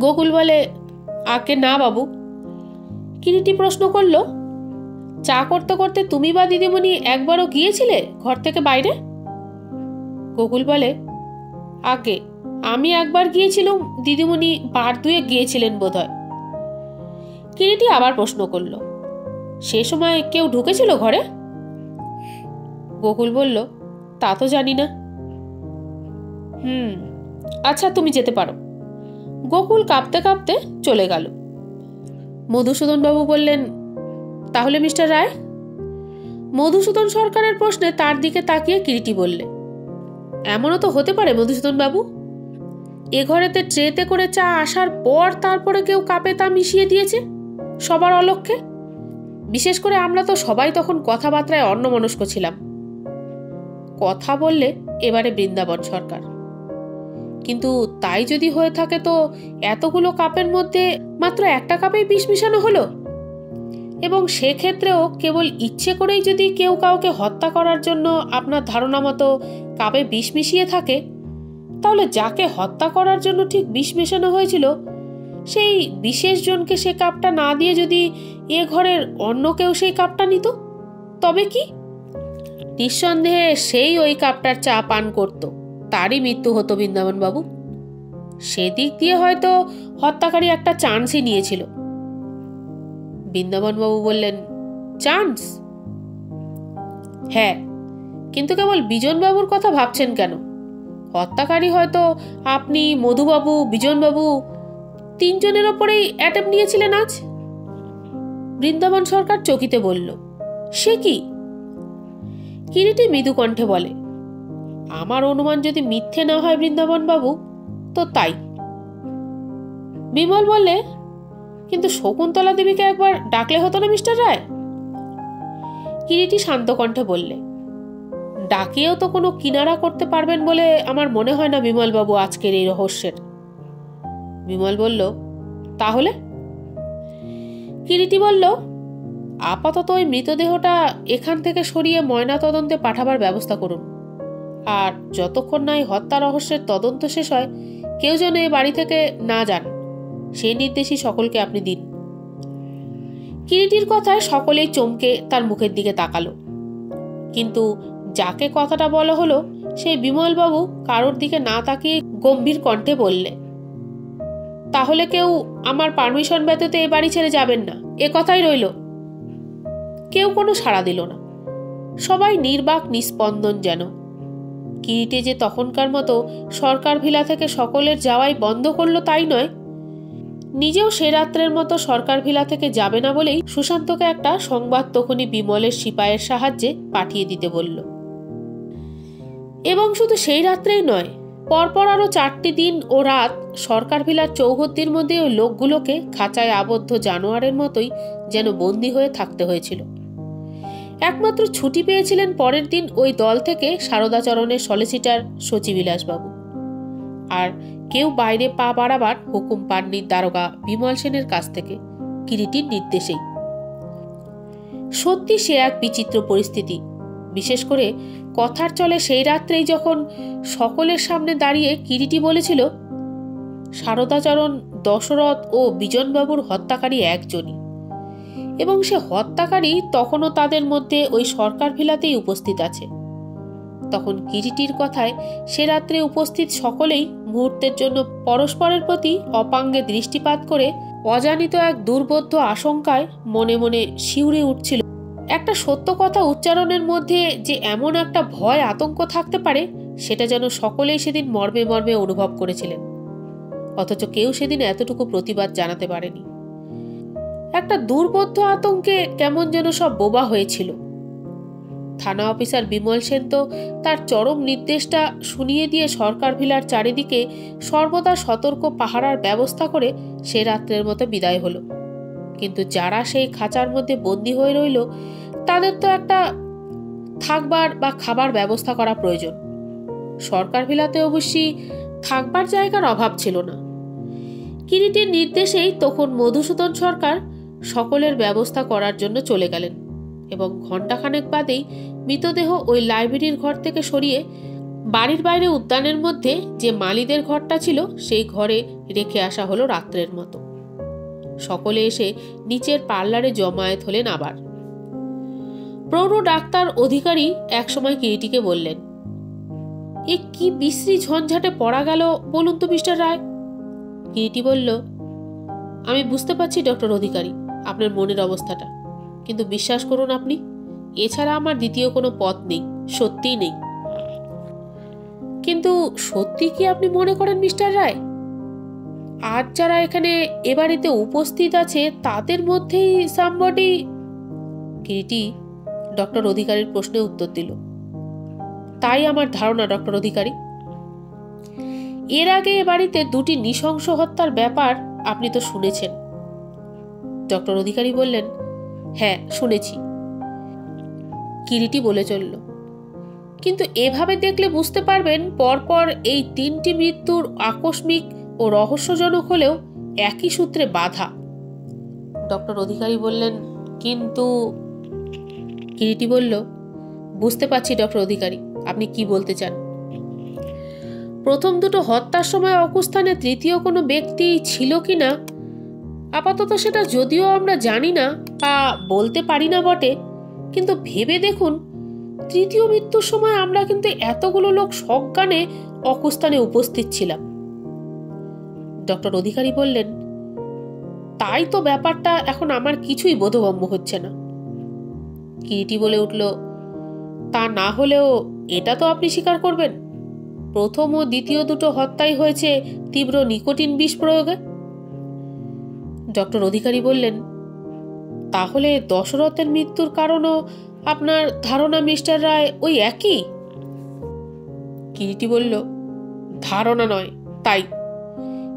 গোকুল বলে, আগে না বাবু। কিরিটি প্রশ্ন করল, চা করতে করতে তুমি বা দিদিমণি একবারও গিয়েছিলে ঘর থেকে বাইরে? গোকুল বলে, আগে আমি একবার গিয়েছিলাম, দিদিমণি বার দুয়ে গিয়েছিলেন বোধহয়। কিরিটি আবার প্রশ্ন করল, সে সময় কেউ ঢুকেছিল ঘরে? গোকুল বলল, তা তো জানি না। আচ্ছা তুমি যেতে পারো। গোকুল কাঁপতে কাঁপতে চলে গেল। মধুসূদন বাবু বললেন, তাহলে মিস্টার রায়? মধুসূদন সরকারের প্রশ্নে তার দিকে তাকিয়ে কিরিটি বললে, এমনও তো হতে পারে মধুসূদন বাবু, এ ঘরেতে ট্রেতে করে চা আসার পর তারপরে কেউ কাপে তা মিশিয়ে দিয়েছে সবার অলক্ষ্যে। বিশেষ করে আমরা তো সবাই তখন কথাবার্তায় অন্যমনস্ক ছিলাম। কথা বললে এবারে বৃন্দাবন সরকার। কিন্তু তাই যদি হয়ে থাকে তো এতগুলো কাপের মধ্যে মাত্র একটা কাপেই বিষ মিশানো হলো, এবং সেক্ষেত্রেও কেবল ইচ্ছে করেই যদি কেউ কাউকে হত্যা করার জন্য আপনার ধারণা মতো কাপে বিষ মিশিয়ে থাকে, তাহলে যাকে হত্যা করার জন্য ঠিক বিষ মেশানো হয়েছিল সেই বিশেষ জনকে সে কাপটা না দিয়ে যদি এ ঘরের অন্য কেউ সেই কাপটা নিত, তবে কি? নিঃসন্দেহে সেই ওই কাপটার চা পান করত, তারই মৃত্যু হতো বৃন্দাবন বাবু। সেদিক দিয়ে হয়তো হত্যাকারী একটা চান্সই নিয়েছিল। বৃন্দাবন বাবু বললেন, চান্স? হ্যাঁ, কিন্তু কেবল বিজনবাবুর কথা ভাবছেন কেন? হত্যাকারী হয়তো আপনি, মধুবাবু, বিজনবাবু তিনজনের ওপরেই অ্যাটেম্প নিয়েছিলেন আজ। বৃন্দাবন সরকার চকিতে বলল, সে কি? কিরিটি মৃদু কণ্ঠে বলে, আমার অনুমান যদি মিথ্যে না হয় বৃন্দাবন বাবু, তো তাই। বিমল বললে, কিন্তু শকুন্তলা দেবীকে একবার ডাকলে হতো না মিস্টার রায়? কিরিটি শান্ত কণ্ঠে বললে, ডাকিয়েও তো কোনো কিনারা করতে পারবেন বলে আমার মনে হয় না বিমল বাবু আজকের এই রহস্যের। বিমল বলল, তাহলে? কিরিটি বলল, আপাতত ওই মৃতদেহটা এখান থেকে সরিয়ে ময়না তদন্তে পাঠাবার ব্যবস্থা করুন, আর যতক্ষণ না এই হত্যা রহস্যের তদন্ত শেষ হয় কেউ যেন এ বাড়ি থেকে না যান, সেই নির্দেশই সকলকে আপনি দিন। কিরিটির কথায় সকলেই চমকে তার মুখের দিকে তাকালো, কিন্তু যাকে কথাটা বলা হলো সেই বিমলবাবু কারোর দিকে না তাকিয়ে গম্ভীর কণ্ঠে বললে, তাহলে কেউ আমার পারমিশন ব্যতীত এ বাড়ি ছেড়ে যাবেন না, এ কথাই রইল। কেউ কোনো সাড়া দিল না, সবাই নির্বাক নিস্পন্দন যেন। কিরিটে যে তখনকার মতো সরকার ভিলা থেকে সকলের যাওয়াই বন্ধ করলো তাই নয়, নিজেও সে রাত্রের মতো সরকার ভিলা থেকে যাবে না বলেই সুশান্তকে একটা সংবাদ তখনই বিমলের সিপাইয়ের সাহায্যে পাঠিয়ে দিতে বলল। এবং শুধু সেই রাত্রেই নয়, পরপর আরো 4টি দিন ও রাত সরকার ভিলার চৌহদ্দির মধ্যে ওই লোকগুলোকে খাঁচায় আবদ্ধ জানোয়ারের মতোই যেন বন্দী হয়ে থাকতে হয়েছিল। একমাত্র ছুটি পেয়েছিলেন পরের দিন ওই দল থেকে সারদাচরণের সলিসিটার শচীবিলাসবাবু, আর কেউ বাইরে পা বাড়াবার হুকুম পাননি দারোগা বিমল সেনের কাছ থেকে, কিরিটির নির্দেশেই। সত্যি সে এক বিচিত্র পরিস্থিতি, বিশেষ করে কথার চলে সেই রাত্রেই যখন সকলের সামনে দাঁড়িয়ে কিরিটি বলেছিল, সারদাচরণ, দশরথ ও বিজনবাবুর হত্যাকারী একজনই, এবং সে হত্যাকারী তখনও তাদের মধ্যে ওই সরকার ভিলাতেই উপস্থিত আছে। তখন কিরিটির কথায় সে রাত্রে উপস্থিত সকলেই মুহূর্তের জন্য পরস্পরের প্রতি অপাঙ্গে দৃষ্টিপাত করে অজানিত এক দুর্বোধ্য আশঙ্কায় মনে মনে শিউরে উঠছিল। একটা সত্য কথা উচ্চারণের মধ্যে যে এমন একটা ভয় আতঙ্ক থাকতে পারে, সেটা যেন সকলেই সেদিন মর্মে মর্মে অনুভব করেছিলেন, অথচ কেউ সেদিন এতটুকু প্রতিবাদ জানাতে পারেনি। একটা দুর্বোধ্য আতঙ্কে কেমন যেন সব বোবা হয়েছিল। থানা অফিসার বিমল সেন তো তার চরম নির্দেশটা শুনিয়ে দিয়ে সরকার ভিলার চারিদিকে সর্বদা সতর্ক পাহারার ব্যবস্থা করে সে রাত্রের মতো বিদায় হলো। কিন্তু যারা সেই খাঁচার মধ্যে বন্দী হয়ে রইল, তাদের তো একটা থাকবার বা খাবার ব্যবস্থা করা প্রয়োজন। সরকার ভিলাতে অবশ্যই থাকবার জায়গার অভাব ছিল না। কিরিটির নির্দেশেই তখন মধুসূদন সরকার সকলের ব্যবস্থা করার জন্য চলে গেলেন, এবং ঘণ্টাখানেক বাদেই মৃতদেহ ওই লাইব্রেরির ঘর থেকে সরিয়ে বাড়ির বাইরে উদ্যানের মধ্যে যে মালিদের ঘরটা ছিল সেই ঘরে রেখে আসা হলো রাত্রের মতো। সকলে এসে নিচের পার্লারে জমায়েত হলেন আবার। প্রৌঢ় ডাক্তার অধিকারী একসময় কিরিটিকে বললেন, এ কি বিশ্রী ঝঞ্ঝাটে পড়া গেল বলুন তো মিস্টার রায়। কিরিটি বলল, আমি বুঝতে পারছি ডক্টর অধিকারী আপনার মনের অবস্থাটা, কিন্তু বিশ্বাস করুন আপনি, এছাড়া আমার দ্বিতীয় কোনো পথ নেই, সত্যিই নেই। কিন্তু সত্যি কি আপনি মনে করেন মিস্টার রায়, আজ যারা এখানে এ বাড়িতে উপস্থিত আছে তাদের মধ্যেই সামবডি? কিরিটি ডক্টর অধিকারীর প্রশ্নে উত্তর দিল, তাই আমার ধারণা ডক্টর অধিকারী। এর আগে এ বাড়িতে 2টি নৃশংস হত্যার ব্যাপার আপনি তো শুনেছেন। ডক্টর অধিকারী বললেন, হ্যাঁ শুনেছি। কিরিটি বলে চলল, কিন্তু এভাবে দেখলে বুঝতে পারবেন পরপর এই 3টি মৃত্যুর আকস্মিক ও রহস্যজনক হলেও একই সূত্রে বাঁধা। ডক্টর অধিকারী বললেন, কিন্তু কিরিটি বলল, বুঝতে পারছি ডক্টর অধিকারী, আপনি কি বলতে চান। প্রথম দুটো হত্যার সময় অকুস্থানে তৃতীয় কোনো ব্যক্তি ছিল কিনা আপাতত সেটা যদিও আমরা জানি না বা বলতে পারি না বটে, কিন্তু ভেবে দেখুন তৃতীয় মৃত্যুর সময় আমরা কিন্তু এতগুলো লোক সজ্ঞানে অকুস্থানে উপস্থিত ছিলাম। ডক্টর অধিকারী বললেন, তাই তো ব্যাপারটা এখন আমার কিছুই বোধগম্য হচ্ছে না। কিরিটি বলে উঠল, তা না হলেও এটা তো আপনি স্বীকার করবেন, প্রথম ও দ্বিতীয় দুটো হত্যাই হয়েছে তীব্র নিকোটিন বিষ প্রয়োগে। ডক্টর অধিকারী বললেন, তাহলে দশরথের মৃত্যুর কারণও আপনার ধারণা মিস্টার রায় ওই একই? কিরিটি বলল, ধারণা নয়, তাই।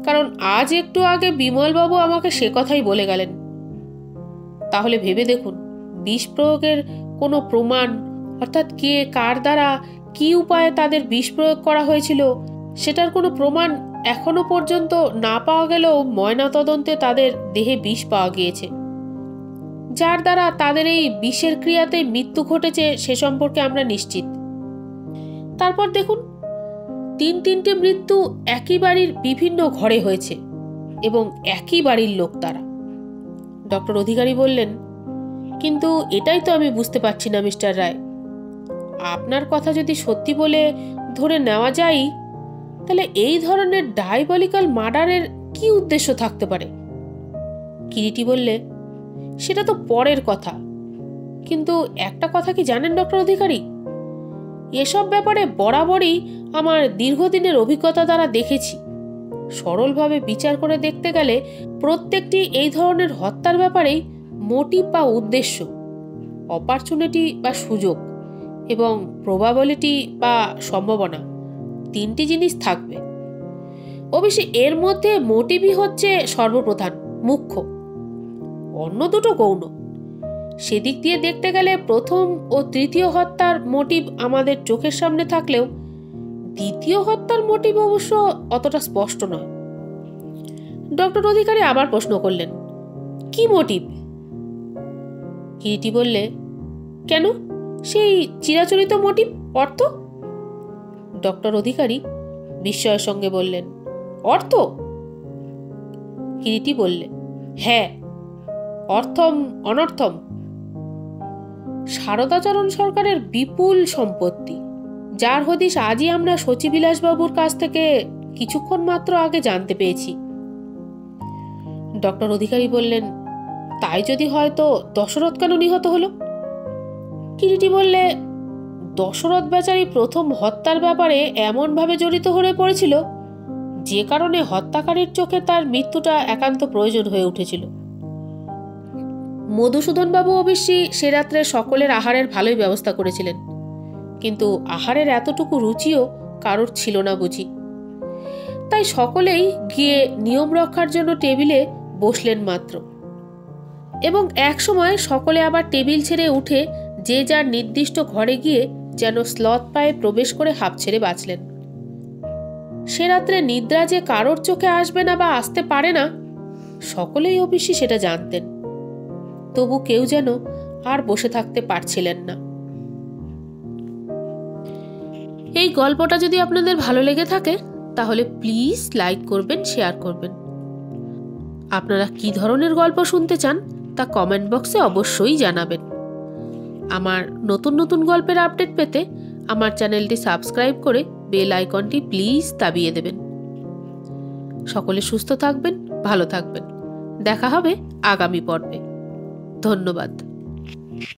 কারণ আজ একটু আগে বিমলবাবু আমাকে সে কথাই বলে গেলেন। তাহলে ভেবে দেখুন, বিষ প্রয়োগের কোনো প্রমাণ, অর্থাৎ কে কার দ্বারা কি উপায়ে তাদের বিষ প্রয়োগ করা হয়েছিল সেটার কোনো প্রমাণ এখনো পর্যন্ত না পাওয়া গেলেও ময়নাতদন্তে তাদের দেহে বিষ পাওয়া গিয়েছে। যার দ্বারা তাদের এই বিষের ক্রিয়াতে মৃত্যু ঘটেছে সে সম্পর্কে আমরা নিশ্চিত। তারপর দেখুন, 3টে মৃত্যু একই বাড়ির বিভিন্ন ঘরে হয়েছে এবং একই বাড়ির লোক তারা। ডক্টর অধিকারী বললেন, কিন্তু এটাই তো আমি বুঝতে পারছি না মিস্টার রায়, আপনার কথা যদি সত্যি বলে ধরে নেওয়া যায় তাহলে এই ধরনের ডায়াবলিক্যাল মার্ডারের কি উদ্দেশ্য থাকতে পারে? কিরিটি বললে, সেটা তো পরের কথা, কিন্তু একটা কথা কি জানেন ডক্টর অধিকারী, এসব ব্যাপারে বরাবরই আমার দীর্ঘদিনের অভিজ্ঞতা দ্বারা দেখেছি, সরলভাবে বিচার করে দেখতে গেলে প্রত্যেকটি এই ধরনের হত্যার ব্যাপারেই মোটিভ বা উদ্দেশ্য, অপরচুনিটি বা সুযোগ এবং প্রবাবিলিটি বা সম্ভাবনা, 3টি জিনিস থাকবে। অবশ্যই এর মধ্যে মোটিভই হচ্ছে সর্বপ্রধান, মুখ্য, অন্য দুটো গৌণ। সেদিক দিয়ে দেখতে গেলে প্রথম ও তৃতীয় হত্যার মোটিভ আমাদের চোখের সামনে থাকলেও দ্বিতীয় হত্যার মোটিভ অবশ্য অতটা স্পষ্ট নয়। ডক্টর অধিকারী আবার প্রশ্ন করলেন, কি মোটিভ? কিরিটি বললে, কেন, সেই চিরাচরিত মোটিভ, অর্থ? ডক্টর অধিকারী বিস্ময়ের সঙ্গে বললেন, অর্থ? কিরিটি বললে, হ্যাঁ, অর্থম অনর্থম। শারদাচরণ সরকারের বিপুল সম্পত্তি, যার হদিশ আজই আমরা শচীবিলাসবাবুর কাছ থেকে কিছুক্ষণ মাত্র আগে জানতে পেয়েছি। ডক্টর অধিকারী বললেন, তাই যদি হয় তো দশরথ কেন নিহত হলো? কিরিটি বললে, দশরথ বেচারি প্রথম হত্যার ব্যাপারে এমনভাবে জড়িত হয়ে পড়েছিল যে কারণে হত্যাকারীর চোখে তার মৃত্যুটা একান্ত প্রয়োজন হয়ে উঠেছিল। মধুসূদনবাবু অবশ্যই সে রাত্রে সকলের আহারের ভালোই ব্যবস্থা করেছিলেন, কিন্তু আহারের এতটুকু রুচিও কারোর ছিল না বুঝি। তাই সকলেই গিয়ে নিয়ম রক্ষার জন্য টেবিলে বসলেন মাত্র, এবং এক সময় সকলে আবার টেবিল ছেড়ে উঠে যে যার নির্দিষ্ট ঘরে গিয়ে যেন স্লথ পায়ে প্রবেশ করে হাঁপ ছেড়ে বাঁচলেন। সে রাত্রে নিদ্রা যে কারোর চোখে আসবে না বা আসতে পারে না, সকলেই অবশ্যই সেটা জানতেন, তবু কেউ যেন আর বসে থাকতে পারছিলেন না। এই গল্পটা যদি আপনাদের ভালো লেগে থাকে তাহলে প্লিজ লাইক করবেন, শেয়ার করবেন। আপনারা কি ধরনের গল্প শুনতে চান তা কমেন্ট বক্সে অবশ্যই জানাবেন। আমার নতুন নতুন গল্পের আপডেট পেতে আমার চ্যানেলটি সাবস্ক্রাইব করে বেল আইকনটি প্লিজ দাবিয়ে দেবেন। সকলে সুস্থ থাকবেন, ভালো থাকবেন। দেখা হবে আগামী পর্বে। ধন্যবাদ।